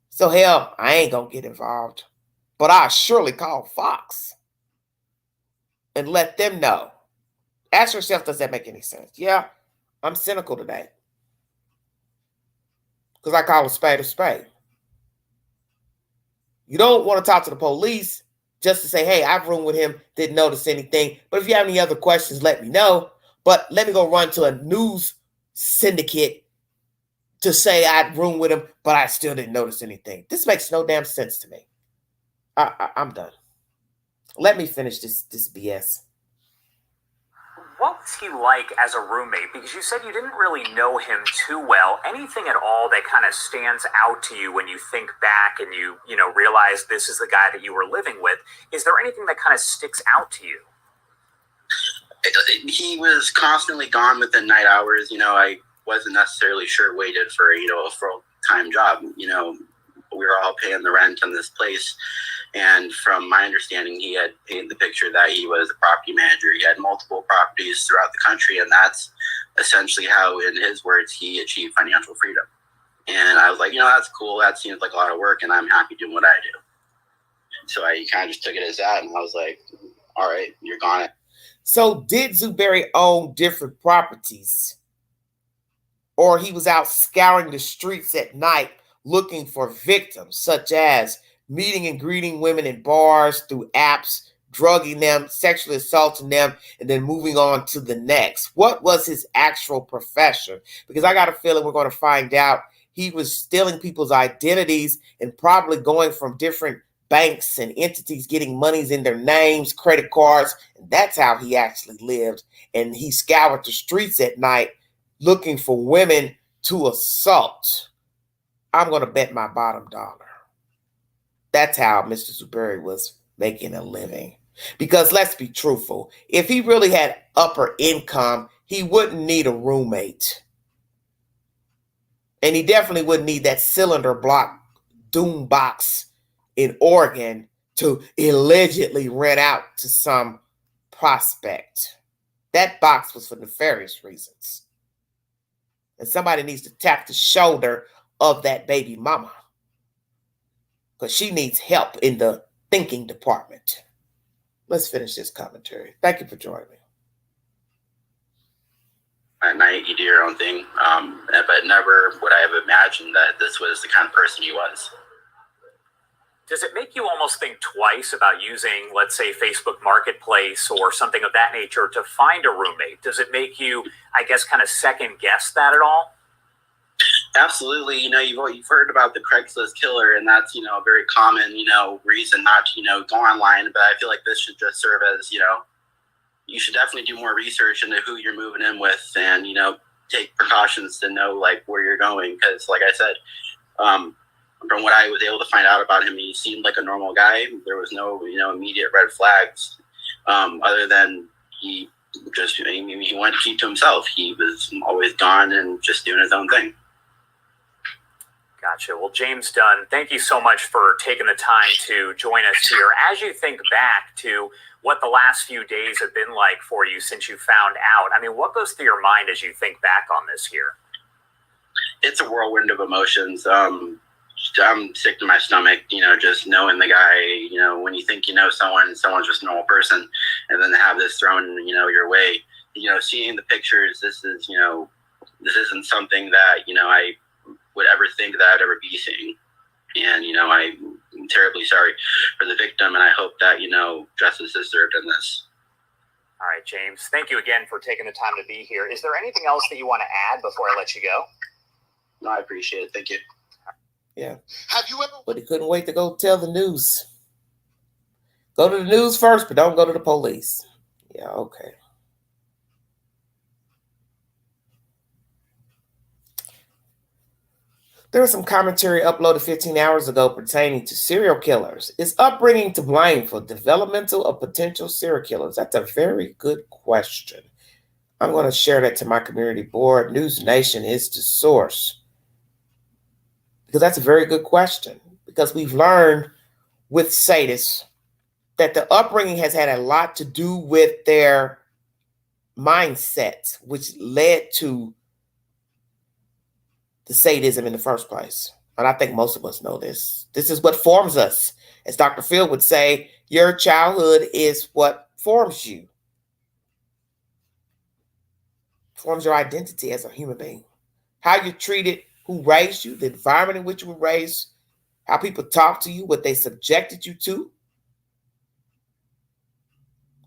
So, hell, I ain't going to get involved. But I'll surely call Fox and let them know. Ask yourself, does that make any sense? Yeah, I'm cynical today, because I call a spade a spade. You don't want to talk to the police just to say, hey, I've roomed with him, didn't notice anything. But if you have any other questions, let me know. But let me go run to a news syndicate to say I'd roomed with him, but I still didn't notice anything. This makes no damn sense to me. I'm done. Let me finish this BS. What was he like as a roommate? Because you said you didn't really know him too well. Anything at all that kind of stands out to you when you think back and you realize this is the guy that you were living with? Is there anything that kind of sticks out to you? He was constantly gone within night hours. I wasn't necessarily sure what he did for, a full-time job. We were all paying the rent on this place. And from my understanding, he had painted the picture that he was a property manager. He had multiple properties throughout the country, and that's essentially how, in his words, he achieved financial freedom. And I was like, that's cool. That seems like a lot of work, and I'm happy doing what I do. So I kind of just took it as that, and I was like, all right, you're gone. So did Zuberi own different properties? Or he was out scouring the streets at night looking for victims, such as meeting and greeting women in bars through apps, drugging them, sexually assaulting them, and then moving on to the next? What was his actual profession? Because I got a feeling we're going to find out he was stealing people's identities and probably going from different banks and entities getting monies in their names, credit cards. And that's how he actually lived. And he scoured the streets at night looking for women to assault. I'm going to bet my bottom dollar. That's how Mr. Zuberi was making a living. Because let's be truthful, if he really had upper income, he wouldn't need a roommate. And he definitely wouldn't need that cylinder block doom box in Oregon to allegedly rent out to some prospect. That box was for nefarious reasons. And somebody needs to tap the shoulder of that baby mama, because she needs help in the thinking department. Let's finish this commentary. Thank you for joining me. At night, you do your own thing, but never would I have imagined that this was the kind of person he was. Does it make you almost think twice about using, let's say, Facebook Marketplace or something of that nature to find a roommate? Does it make you, I guess, kind of second guess that at all? Absolutely. You've heard about the Craigslist killer, and that's, a very common, reason not to, go online. But I feel like this should just serve as, you should definitely do more research into who you're moving in with and, take precautions to know, like, where you're going. Because, like I said, from what I was able to find out about him, he seemed like a normal guy. There was no, immediate red flags, other than he wanted to keep to himself. He was always gone and just doing his own thing. Gotcha. Well, James Dunn, thank you so much for taking the time to join us here. As you think back to what the last few days have been like for you since you found out, I mean, what goes through your mind as you think back on this here? It's a whirlwind of emotions. I'm sick to my stomach, just knowing the guy, when you think someone's just a normal person, and then to have this thrown, your way, seeing the pictures, this isn't something that, I would ever think that I'd ever be seeing. And, I'm terribly sorry for the victim, and I hope that, justice is served in this. All right, James, thank you again for taking the time to be here. Is there anything else that you want to add before I let you go? No, I appreciate it. Thank you. Yeah. Have you ever? But he couldn't wait to go tell the news. Go to the news first, but don't go to the police. Yeah, okay. There was some commentary uploaded 15 hours ago pertaining to serial killers. Is upbringing to blame for developmental of potential serial killers? That's a very good question. I'm going to share that to my community board. News Nation is the source. Because that's a very good question. Because we've learned with sadists that the upbringing has had a lot to do with their mindset, which led to the sadism in the first place. And I think most of us know this. This is what forms us. As Dr. Phil would say, your childhood is what forms you. Forms your identity as a human being. How you're treated, who raised you, the environment in which you were raised, how people talk to you, what they subjected you to.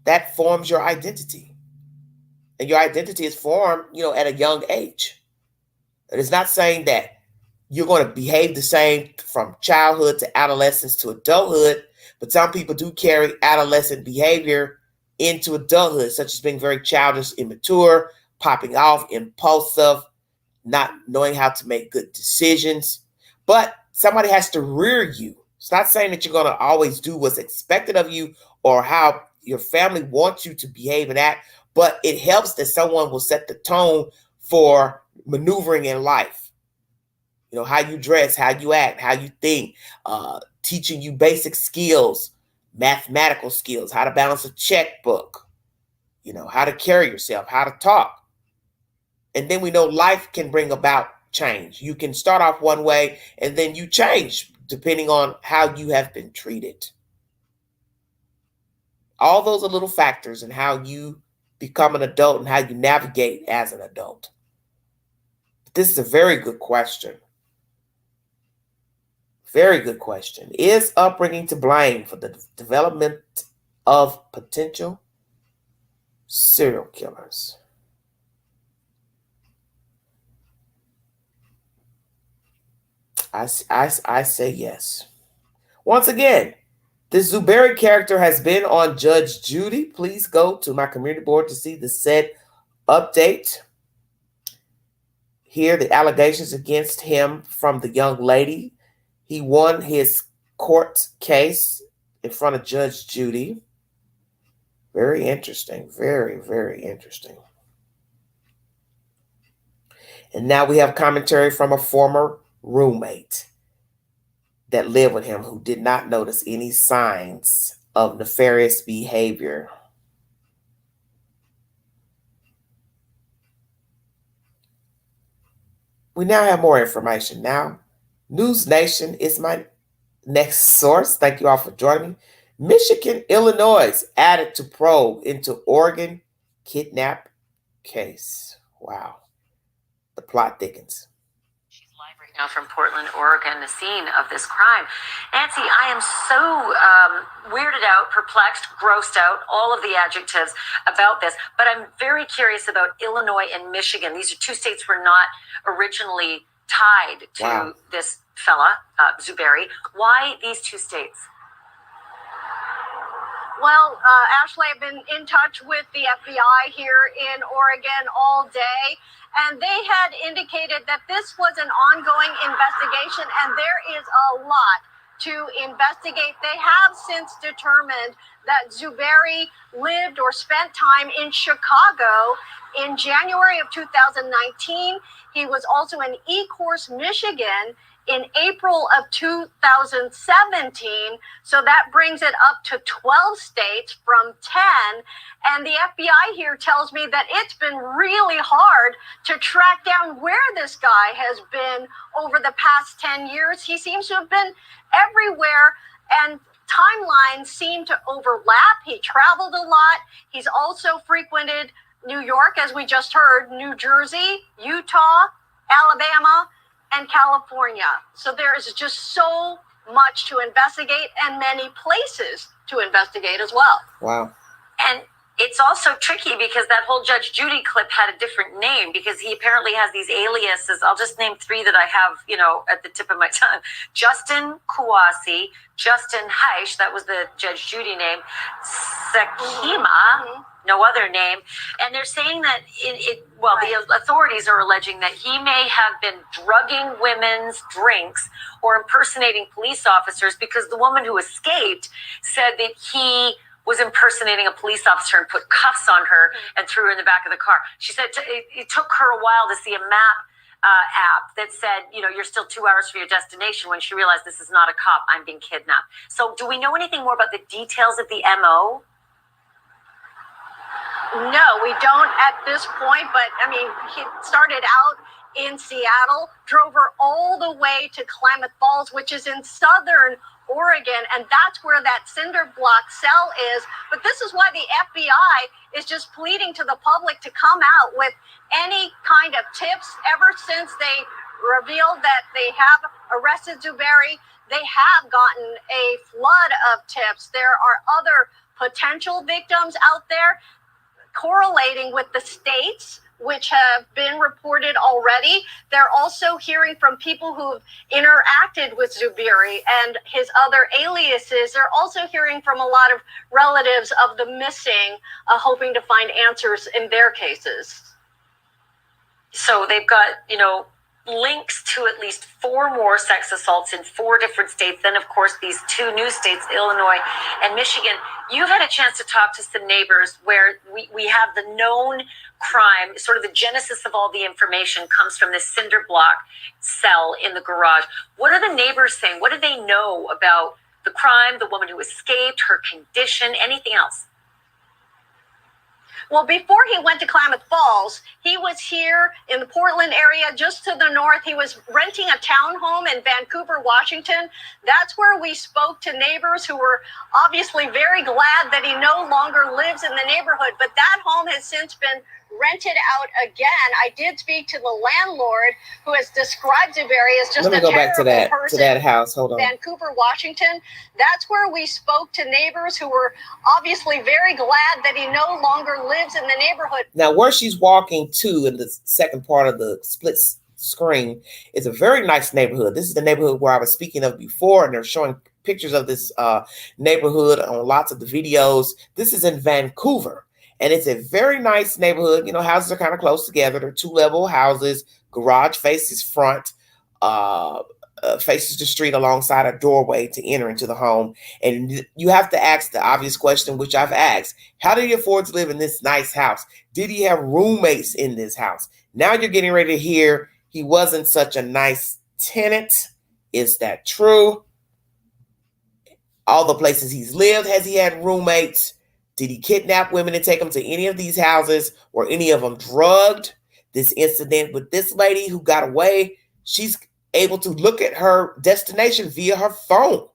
That forms your identity. And your identity is formed, at a young age. It is not saying that you're going to behave the same from childhood to adolescence to adulthood, but some people do carry adolescent behavior into adulthood, such as being very childish, immature, popping off, impulsive, not knowing how to make good decisions. But somebody has to rear you. It's not saying that you're going to always do what's expected of you or how your family wants you to behave and act, but it helps that someone will set the tone for maneuvering in life. How you dress, how you act, how you think, teaching you basic skills, mathematical skills, how to balance a checkbook, how to carry yourself, how to talk. And then we know life can bring about change. You can start off one way and then you change depending on how you have been treated. All those are little factors in how you become an adult and how you navigate as an adult. This is a very good question. Very good question. Is upbringing to blame for the development of potential serial killers? I say yes. Once again, This Zuberi character has been on Judge Judy. Please go to my community board to see the said update. Here, the allegations against him from the young lady. He won his court case in front of Judge Judy. Very interesting. Very, very interesting. And now we have commentary from a former roommate that lived with him who did not notice any signs of nefarious behavior. We now have more information. Now, News Nation is my next source. Thank you all for joining me. Michigan, Illinois added to probe into Oregon kidnap case. Wow. The plot thickens. She's live right now from Portland, Oregon, the scene of this crime. Nancy, I am so weirded out, perplexed, grossed out, all of the adjectives about this, but I'm very curious about Illinois and Michigan. These are two states were not originally tied to this fella, Zuberi. Why these two states? Well, Ashley, I've been in touch with the FBI here in Oregon all day, and they had indicated that this was an ongoing investigation, and there is a lot to investigate. They have since determined that Zuberi lived or spent time in Chicago in January of 2019. He was also in Ecorse, Michigan in April of 2017. So that brings it up to 12 states from 10. And the FBI here tells me that it's been really hard to track down where this guy has been over the past 10 years. He seems to have been everywhere, and timelines seem to overlap. He traveled a lot. He's also frequented New York, as we just heard, New Jersey, Utah, Alabama, and California. So there is just so much to investigate and many places to investigate as well. Wow. And it's also tricky because that whole Judge Judy clip had a different name because he apparently has these aliases. I'll just name three that I have, at the tip of my tongue. Justin Kouassi, Justin Heish, that was the Judge Judy name, Sakima, no other name. And they're saying that the authorities are alleging that he may have been drugging women's drinks or impersonating police officers because the woman who escaped said that he was impersonating a police officer and put cuffs on her and threw her in the back of the car. She said it took her a while to see a map app that said, you're still 2 hours from your destination, when she realized this is not a cop, I'm being kidnapped. So do we know anything more about the details of the MO? No, we don't at this point, but he started out in Seattle, drove her all the way to Klamath Falls, which is in southern Oregon, and that's where that cinder block cell is. But this is why the FBI is just pleading to the public to come out with any kind of tips. Ever since they revealed that they have arrested Zuberi, they have gotten a flood of tips. There are other potential victims out there, correlating with the states which have been reported already. They're also hearing from people who've interacted with Zuberi and his other aliases. They're also hearing from a lot of relatives of the missing, hoping to find answers in their cases. So they've got, links to at least 4 more sex assaults in 4 different states. Then, of course, these 2 new states, Illinois and Michigan. You've had a chance to talk to some neighbors where we have the known crime, sort of the genesis of all the information comes from this cinder block cell in the garage. What are the neighbors saying? What do they know about the crime, the woman who escaped, her condition, anything else? Well, before he went to Klamath Falls, he was here in the Portland area, just to the north. He was renting a townhome in Vancouver, Washington. That's where we spoke to neighbors who were obviously very glad that he no longer lives in the neighborhood. But that home has since been rented out again. I did speak to the landlord, who has described Zuberi as just Let me go back to that house. Hold on. Vancouver, Washington. That's where we spoke to neighbors who were obviously very glad that he no longer lives in the neighborhood. Now, where she's walking to in the second part of the split screen is a very nice neighborhood. This is the neighborhood where I was speaking of before, and they're showing pictures of this neighborhood on lots of the videos. This is in Vancouver, and it's a very nice neighborhood. You know, houses are kind of close together. They're 2-level houses. Garage faces front, faces the street alongside a doorway to enter into the home. And you have to ask the obvious question, which I've asked: how did he afford to live in this nice house? Did he have roommates in this house? Now you're getting ready to hear he wasn't such a nice tenant. Is that true? All the places he's lived, has he had roommates? Did he kidnap women and take them to any of these houses? Were any of them drugged? This incident with this lady who got away, she's able to look at her destination via her phone.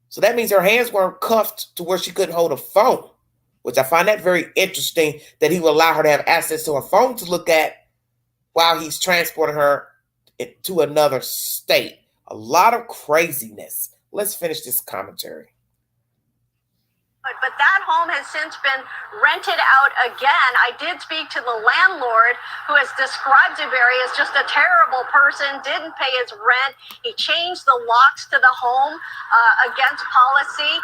So that means her hands weren't cuffed to where she couldn't hold a phone, which I find that very interesting, that he will allow her to have access to her phone to look at while he's transporting her to another state. A lot of craziness. Let's finish this commentary. But that home has since been rented out again. I did speak to the landlord, who has described Zuberi as just a terrible person, didn't pay his rent. He changed the locks to the home against policy.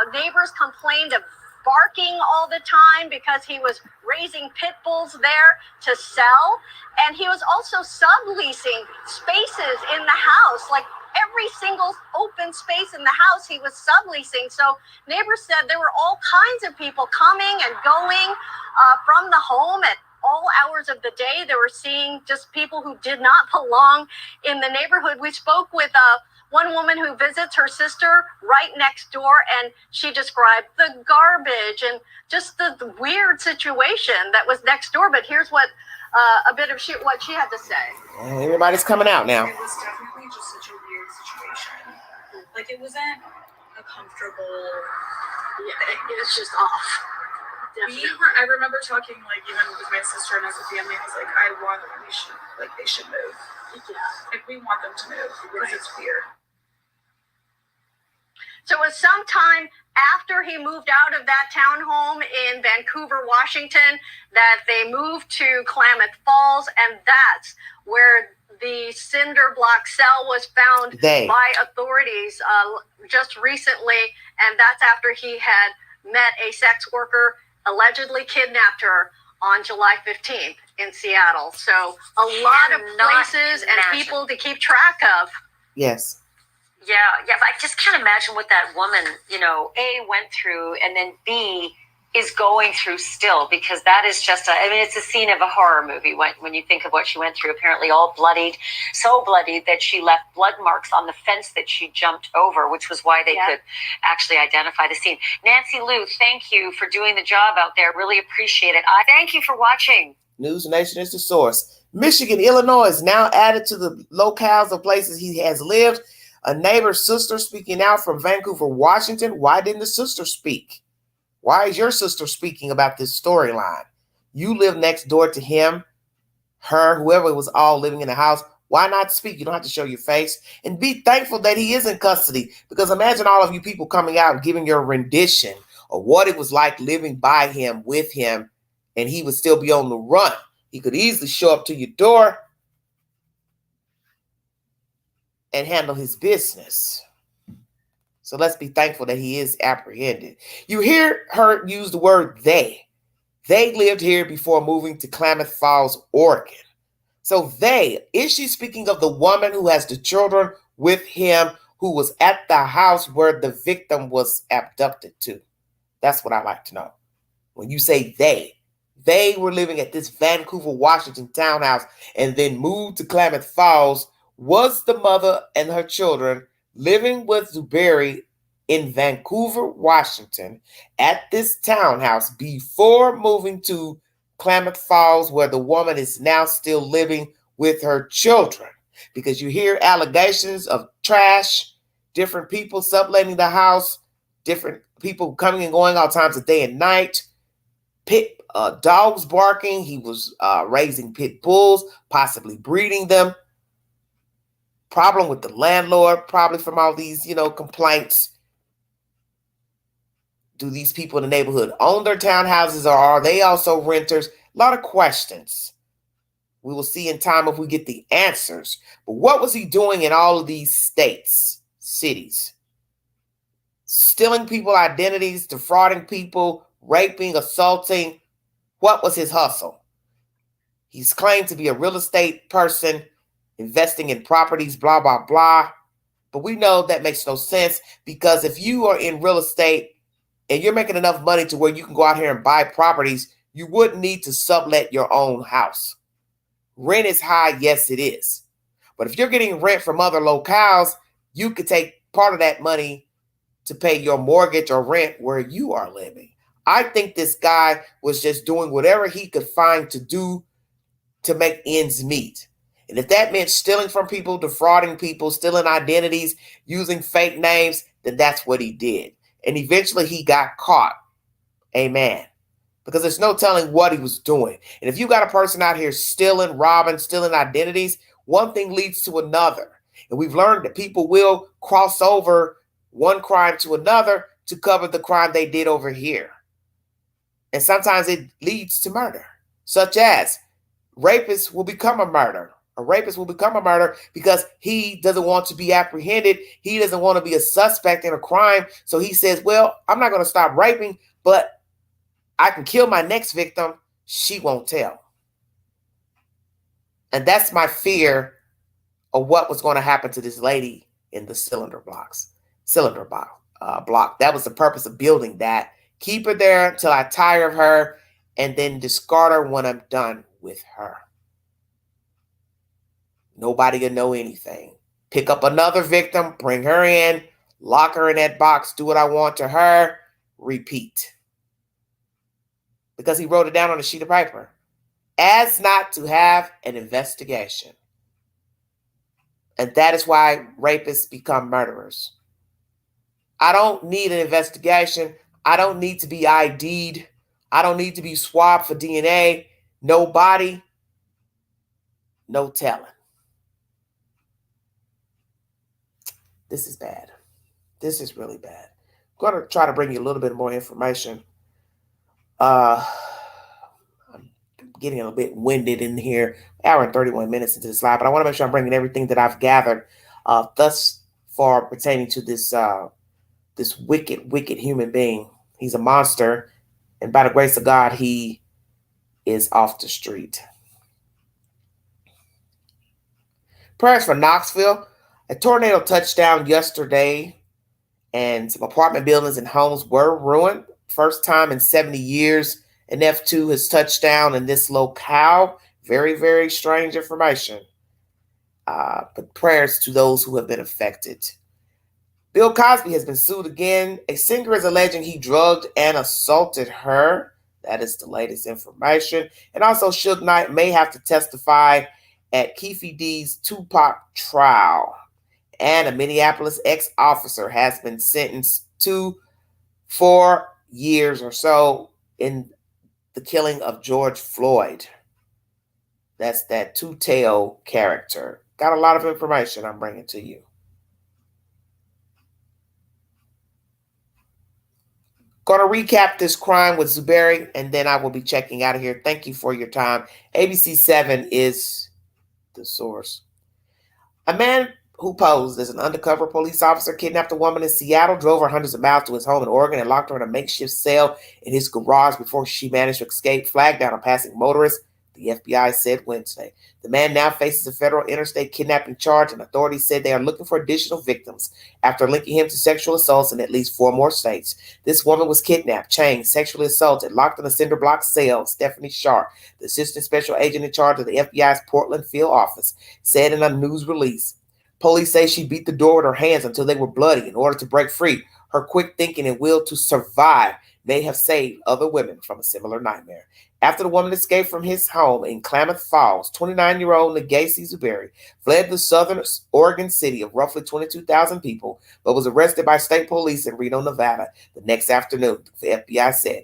Neighbors complained of barking all the time because he was raising pit bulls there to sell. And he was also subleasing spaces in the house, like every single open space in the house he was subleasing. So neighbors said there were all kinds of people coming and going from the home at all hours of the day. They were seeing just people who did not belong in the neighborhood. We spoke with one woman who visits her sister right next door, and she described the garbage and just the weird situation that was next door. But here's what a bit of what she had to say. Everybody's coming out now. It was definitely just such a weird situation. Like, it wasn't a comfortable. Yeah, it was just off. I remember talking, like, even with my sister and as a family, I was like, I want them, they should move. Yeah. Like, we want them to move because it's weird. So it was sometime after he moved out of that townhome in Vancouver, Washington, that they moved to Klamath Falls, and that's where the cinder block cell was found by authorities just recently, and that's after he had met a sex worker, allegedly kidnapped her on July 15th in Seattle. So a lot of places and people to keep track of. Yes. Yeah, but I just can't imagine what that woman, A, went through, and then B, is going through still, because that is just it's a scene of a horror movie when you think of what she went through. Apparently all bloodied, so bloodied that she left blood marks on the fence that she jumped over, which was why they could actually identify the scene. Nancy Lou, thank you for doing the job out there. Really appreciate it. I thank you for watching. News Nation is the source. Michigan, Illinois is now added to the locales of places he has lived. A neighbor's sister speaking out from Vancouver, Washington. Why didn't the sister speak? Why is your sister speaking about this storyline? You live next door to him, her, whoever was all living in the house. Why not speak? You don't have to show your face. And be thankful that he is in custody. Because imagine all of you people coming out and giving your rendition of what it was like living by him, with him, and he would still be on the run. He could easily show up to your door and handle his business. So let's be thankful that he is apprehended. You hear her use the word they. They lived here before moving to Klamath Falls, Oregon. So is she speaking of the woman who has the children with him, who was at the house where the victim was abducted to? That's what I like to know. When you say they were living at this Vancouver, Washington townhouse and then moved to Klamath Falls. Was the mother and her children living with Zuberi in Vancouver, Washington at this townhouse before moving to Klamath Falls, where the woman is now still living with her children? Because you hear allegations of trash, different people subletting the house, different people coming and going all times of day and night, dogs barking. He was raising pit bulls, possibly breeding them. Problem with the landlord, probably from all these, complaints. Do these people in the neighborhood own their townhouses, or are they also renters? A lot of questions. We will see in time if we get the answers. But what was he doing in all of these states? cities. Stealing people identities, defrauding people, raping, assaulting. What was his hustle? He's claimed to be a real estate person, investing in properties, blah, blah, blah. But we know that makes no sense, because if you are in real estate and you're making enough money to where you can go out here and buy properties, you wouldn't need to sublet your own house. Rent is high, yes, it is. But if you're getting rent from other locales, you could take part of that money to pay your mortgage or rent where you are living. I think this guy was just doing whatever he could find to do to make ends meet. And if that meant stealing from people, defrauding people, stealing identities, using fake names, then that's what he did. And eventually he got caught. Amen. Because there's no telling what he was doing. And if you got a person out here stealing, robbing, stealing identities, one thing leads to another. And we've learned that people will cross over one crime to another to cover the crime they did over here. And sometimes it leads to murder, such as rapists will become a murderer. A rapist will become a murderer because he doesn't want to be apprehended. He doesn't want to be a suspect in a crime. So he says, well, I'm not going to stop raping, but I can kill my next victim. She won't tell. And that's my fear of what was going to happen to this lady in the cylinder block. That was the purpose of building that. Keep her there until I tire of her, and then discard her when I'm done with her. Nobody will know anything. Pick up another victim, bring her in, lock her in that box, do what I want to her, repeat. Because he wrote it down on a sheet of paper. As not to have an investigation. And that is why rapists become murderers. I don't need an investigation. I don't need to be ID'd. I don't need to be swabbed for DNA. No body, no telling. This is bad. This is really bad. I'm going to try to bring you a little bit more information. I'm getting a bit winded in here. Hour and 31 minutes into this live, but I want to make sure I'm bringing everything that I've gathered thus far pertaining to this this wicked human being. He's a monster, and by the grace of God, he is off the street. Prayers for Knoxville. A tornado touched down yesterday, and some apartment buildings and homes were ruined. First time in 70 years, an F2 has touched down in this locale. Very, very strange information. But prayers to those who have been affected. Bill Cosby has been sued again. A singer is alleging he drugged and assaulted her. That is the latest information. And also, Suge Knight may have to testify at Keefe D's Tupac trial. And a Minneapolis ex-officer has been sentenced to 4 years or so in the killing of George Floyd. That's that two-tail character. Got a lot of information I'm bringing to you. Going to recap this crime with Zuberi, and then I will be checking out of here. Thank you for your time. ABC 7 is the source. A man who posed as an undercover police officer kidnapped a woman in Seattle, drove her hundreds of miles to his home in Oregon, and locked her in a makeshift cell in his garage before she managed to escape, flagged down a passing motorist, the FBI said Wednesday. The man now faces a federal interstate kidnapping charge, and authorities said they are looking for additional victims after linking him to sexual assaults in at least 4 more states. This woman was kidnapped, chained, sexually assaulted, locked in a cinder block cell. Stephanie Sharp, the assistant special agent in charge of the FBI's Portland field office, said in a news release. Police say she beat the door with her hands until they were bloody in order to break free. Her quick thinking and will to survive may have saved other women from a similar nightmare. After the woman escaped from his home in Klamath Falls, 29-year-old Negasi Zuberi fled the southern Oregon city of roughly 22,000 people, but was arrested by state police in Reno, Nevada the next afternoon, the FBI said.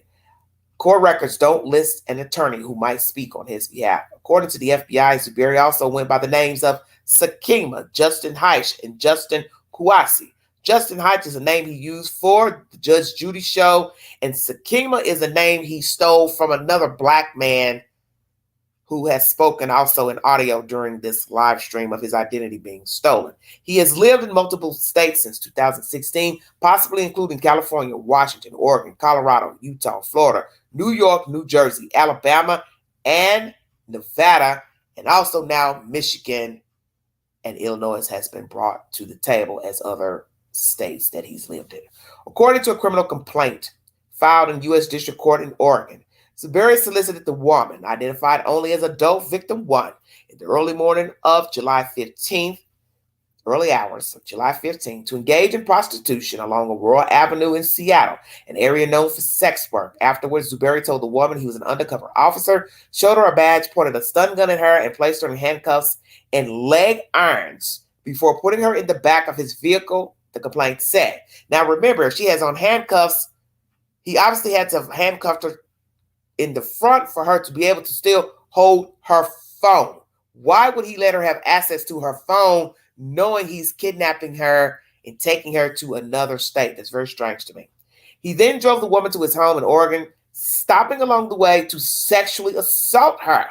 Court records don't list an attorney who might speak on his behalf. According to the FBI, Zuberi also went by the names of Sakima, Justin Heich, and Justin Kouassi. Justin Heich is a name he used for the Judge Judy show, and Sakima is a name he stole from another black man who has spoken also in audio during this live stream of his identity being stolen. He has lived in multiple states since 2016, possibly including California, Washington, Oregon, Colorado, Utah, Florida, New York, New Jersey, Alabama, and Nevada, and also now Michigan and Illinois has been brought to the table as other states that he's lived in. According to a criminal complaint filed in U.S. District Court in Oregon, Zuberi solicited the woman, identified only as adult victim 1, in the early morning of July 15th, early hours of July 15th, to engage in prostitution along Aurora Avenue in Seattle, an area known for sex work. Afterwards, Zuberi told the woman he was an undercover officer, showed her a badge, pointed a stun gun at her, and placed her in handcuffs and leg irons before putting her in the back of his vehicle, the complaint said. Now remember, if she has on handcuffs, he obviously had to have handcuffed her in the front for her to be able to still hold her phone. Why would he let her have access to her phone knowing he's kidnapping her and taking her to another state? That's very strange to me. He then drove the woman to his home in Oregon, stopping along the way to sexually assault her,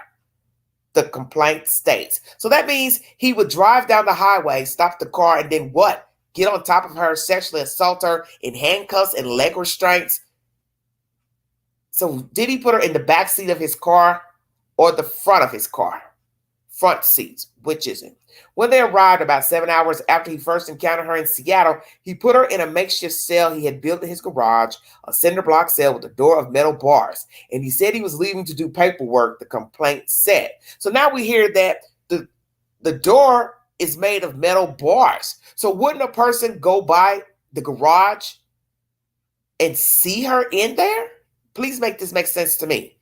the complaint states. So that means he would drive down the highway, stop the car, and then what? Get on top of her, sexually assault her in handcuffs and leg restraints. So did he put her in the back seat of his car or the front of his car? Front seats, which is it? When they arrived about 7 hours after he first encountered her in Seattle, he put her in a makeshift cell he had built in his garage, a cinder block cell with a door of metal bars. And he said he was leaving to do paperwork, the complaint said. So now we hear that the door is made of metal bars. So wouldn't a person go by the garage and see her in there? Please make this make sense to me.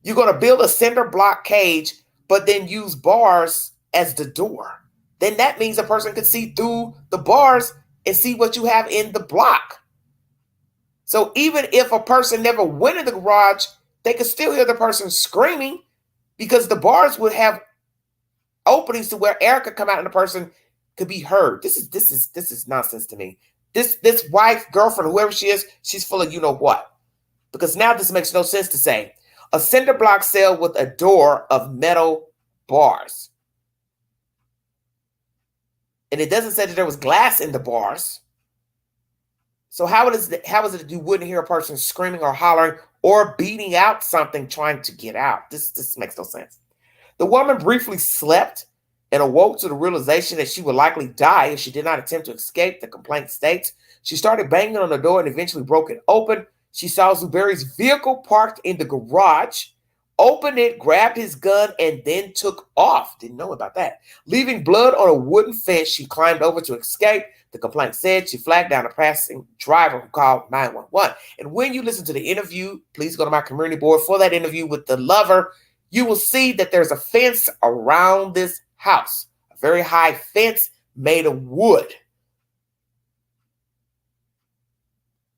You're going to build a cinder block cage, but then use bars as the door. Then that means a person could see through the bars and see what you have in the block. So even if a person never went in the garage, they could still hear the person screaming because the bars would have openings to where air could come out and the person could be heard. This is nonsense to me. This wife, girlfriend, whoever she is, she's full of you know what. Because now this makes no sense to say. A cinder block cell with a door of metal bars. And it doesn't say that there was glass in the bars. So how is it that you wouldn't hear a person screaming or hollering or beating out something trying to get out? This makes no sense. The woman briefly slept and awoke to the realization that she would likely die if she did not attempt to escape, the complaint states. She started banging on the door and eventually broke it open. She saw Zuberi's vehicle parked in the garage, opened it, grabbed his gun, and then took off. Didn't know about that. Leaving blood on a wooden fence, she climbed over to escape. The complaint said she flagged down a passing driver who called 911. And when you listen to the interview, please go to my community board for that interview with the lover. You will see that there's a fence around this house, a very high fence made of wood.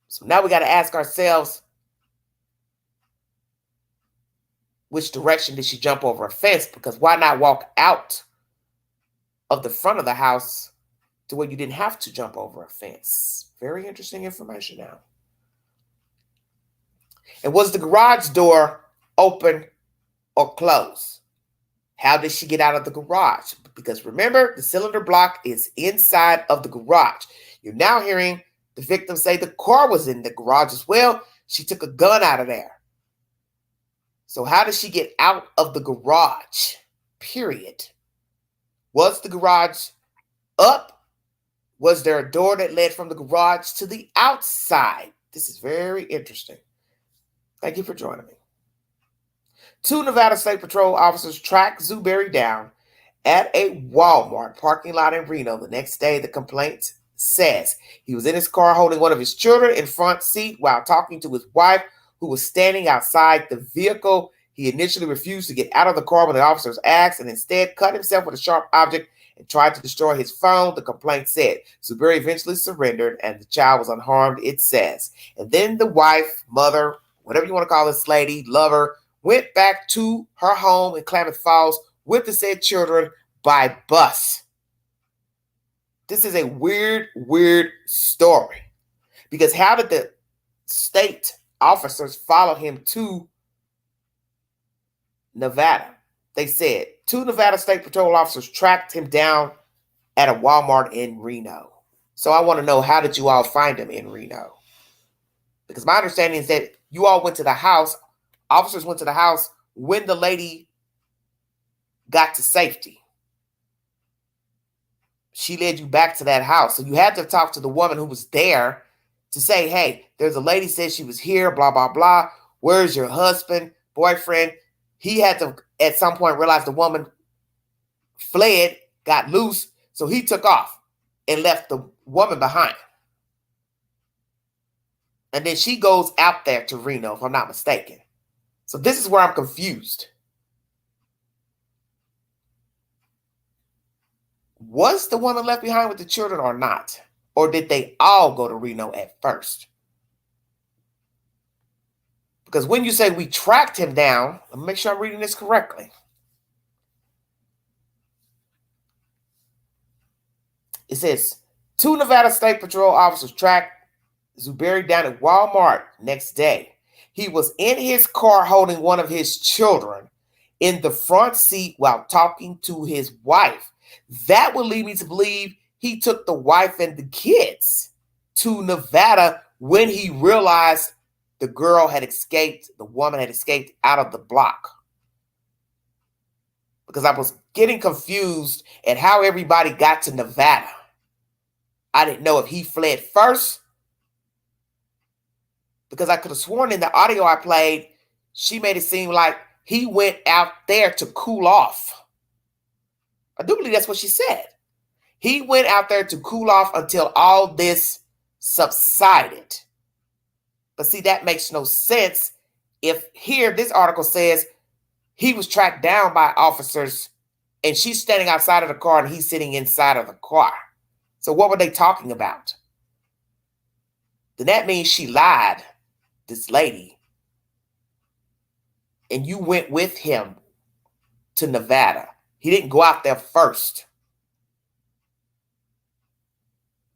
So now we got to ask ourselves, which direction did she jump over a fence? Because why not walk out of the front of the house to where you didn't have to jump over a fence? Very interesting information now. And was the garage door open or closed? How did she get out of the garage? Because remember, the cylinder block is inside of the garage. You're now hearing the victim say the car was in the garage as well. She took a gun out of there. So how did she get out of the garage? Period. Was the garage up? Was there a door that led from the garage to the outside? This is very interesting. Thank you for joining me. 2 Nevada State Patrol officers tracked Zuberi down at a Walmart parking lot in Reno the next day, the complaint says. He was in his car holding one of his children in front seat while talking to his wife, who was standing outside the vehicle. He initially refused to get out of the car when the officers asked and instead cut himself with a sharp object and tried to destroy his phone, the complaint said. Zuberi eventually surrendered and the child was unharmed, it says. And then the wife, mother, whatever you want to call this lady, lover, went back to her home in Klamath Falls with the said children by bus. This is a weird story. Because how did the state officers follow him to Nevada? they said 2 Nevada State Patrol officers tracked him down at a Walmart in Reno. So I want to know, how did you all find him in Reno? Because my understanding is that you all went to the house, officers went to the house when the lady got to safety. She led you back to that house. So you had to talk to the woman who was there to say, hey, there's a lady said she was here, blah, blah, blah. Where's your husband, boyfriend? He had to, at some point, realize the woman fled, got loose. So he took off and left the woman behind. And then she goes out there to Reno, if I'm not mistaken. So this is where I'm confused. Was the woman left behind with the children or not? Or did they all go to Reno at first? Because when you say we tracked him down, let me make sure I'm reading this correctly. It says 2 Nevada State Patrol officers tracked Zuberi down at Walmart next day. He was in his car holding one of his children in the front seat while talking to his wife. That would lead me to believe he took the wife and the kids to Nevada when he realized the girl had escaped, the woman had escaped out of the block. Because I was getting confused at how everybody got to Nevada. I didn't know if he fled first, because I could have sworn in the audio I played, she made it seem like he went out there to cool off. I do believe that's what she said. He went out there to cool off until all this subsided. But see, that makes no sense if here this article says he was tracked down by officers and she's standing outside of the car and he's sitting inside of the car. So what were they talking about? Then that means she lied, this lady, and you went with him to Nevada. He didn't go out there first.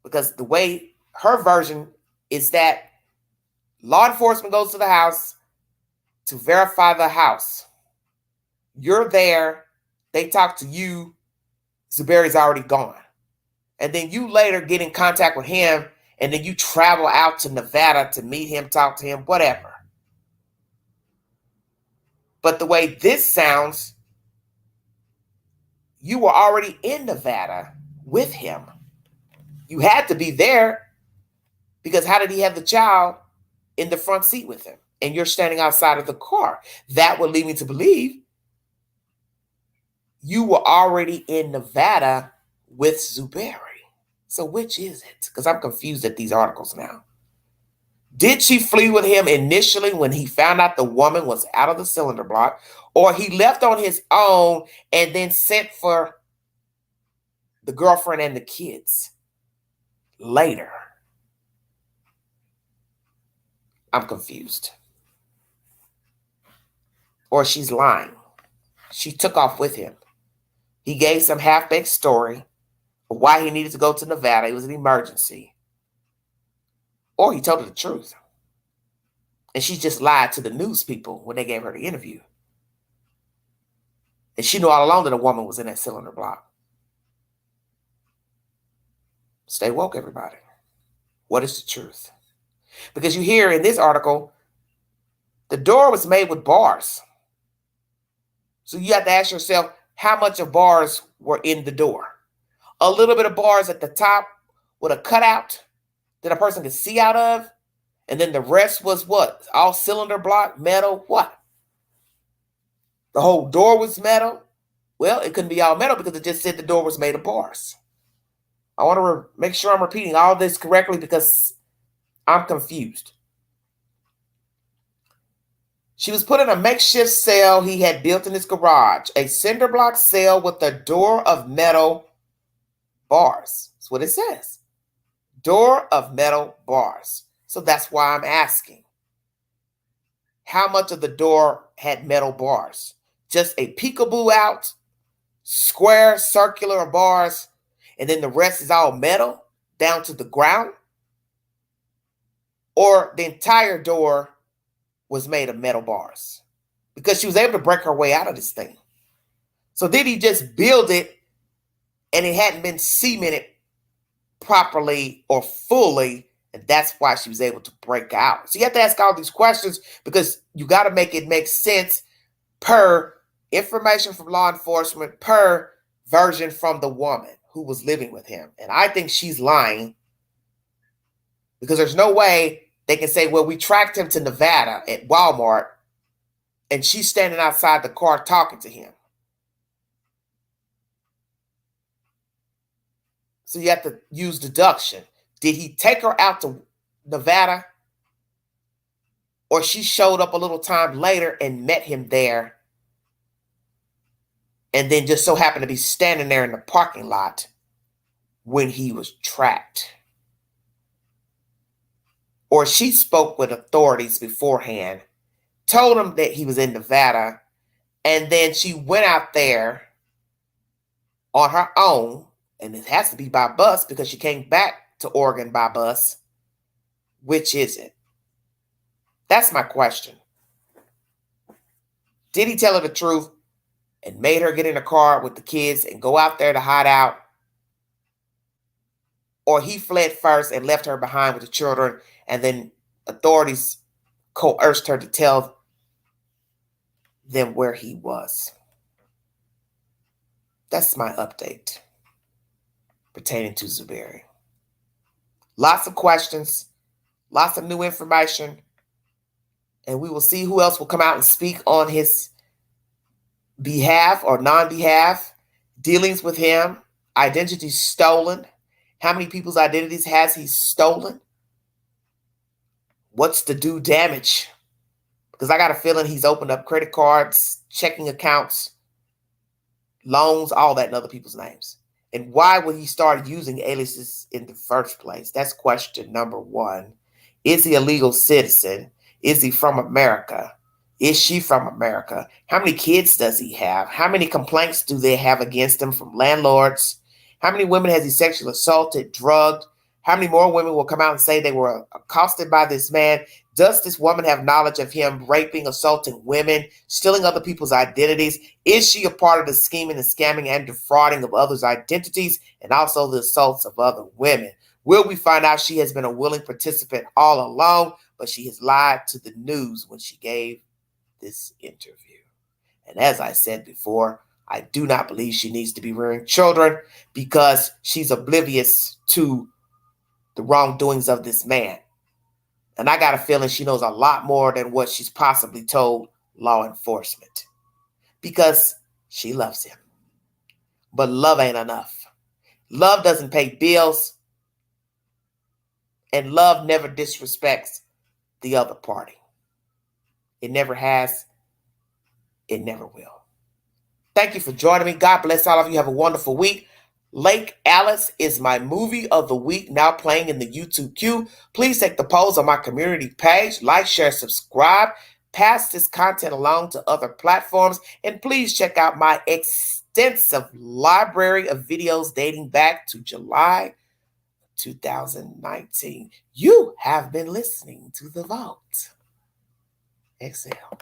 Because the way her version is that law enforcement goes to the house to verify the house. You're there. They talk to you. Zuberi's already gone. And then you later get in contact with him, and then you travel out to Nevada to meet him, talk to him, whatever. But the way this sounds, you were already in Nevada with him. You had to be there, because how did he have the child in the front seat with him? And you're standing outside of the car. That would lead me to believe you were already in Nevada with Zuberi. So which is it? Because I'm confused at these articles now. Did she flee with him initially when he found out the woman was out of the cylinder block, or he left on his own and then sent for the girlfriend and the kids later? I'm confused. Or she's lying. She took off with him. He gave some half-baked story of why he needed to go to Nevada. It was an emergency. Or he told her the truth. And she just lied to the news people when they gave her the interview. And she knew all along that a woman was in that cylinder block. Stay woke, everybody. What is the truth? Because you hear in this article, the door was made with bars. So you have to ask yourself, how much of bars were in the door? A little bit of bars at the top with a cutout that a person could see out of. And then the rest was what? All cylinder block, metal, what? The whole door was metal? Well, it couldn't be all metal because it just said the door was made of bars. I want to make sure I'm repeating all this correctly because I'm confused. She was put in a makeshift cell he had built in his garage, a cinder block cell with a door of metal bars. That's what it says. Door of metal bars. So that's why I'm asking. How much of the door had metal bars? Just a peekaboo out, square, circular bars, and then the rest is all metal down to the ground? Or the entire door was made of metal bars? Because she was able to break her way out of this thing. So did he just build it and it hadn't been cemented properly or fully, and that's why she was able to break out? So you have to ask all these questions because you got to make it make sense per information from law enforcement, per version from the woman who was living with him. And I think she's lying because there's no way they can say, well, we tracked him to Nevada at Walmart and she's standing outside the car talking to him. So you have to use deduction. Did he take her out to Nevada? Or she showed up a little time later and met him there and then just so happened to be standing there in the parking lot when he was tracked? Or she spoke with authorities beforehand, told him that he was in Nevada, and then she went out there on her own, and it has to be by bus because she came back to Oregon by bus. Which is it? That's my question. Did he tell her the truth and made her get in a car with the kids and go out there to hide out? Or he fled first and left her behind with the children, and then authorities coerced her to tell them where he was? That's my update pertaining to Zuberi. Lots of questions, lots of new information, and we will see who else will come out and speak on his behalf or non-behalf, dealings with him, identities stolen. How many people's identities has he stolen? What's the due damage? Because I got a feeling he's opened up credit cards, checking accounts, loans, all that in other people's names. And why would he start using aliases in the first place? That's question number one. Is he a legal citizen? Is he from America? Is she from America? How many kids does he have? How many complaints do they have against him from landlords? How many women has he sexually assaulted, drugged? How many more women will come out and say they were accosted by this man? Does this woman have knowledge of him raping, assaulting women, stealing other people's identities? Is she a part of the scheming and scamming and defrauding of others' identities and also the assaults of other women? Will we find out she has been a willing participant all along, but she has lied to the news when she gave this interview? And as I said before, I do not believe she needs to be rearing children because she's oblivious to the wrongdoings of this man. And I got a feeling she knows a lot more than what she's possibly told law enforcement because she loves him. But love ain't enough. Love doesn't pay bills, and love never disrespects the other party. It never has. It never will. Thank you for joining me. God bless all of you. Have a wonderful week. Lake Alice is my movie of the week, now playing in the YouTube queue. Please take the polls on my community page. Like, share, subscribe. Pass this content along to other platforms. And please check out my extensive library of videos dating back to July 2019. You have been listening to The Vault. Exhale.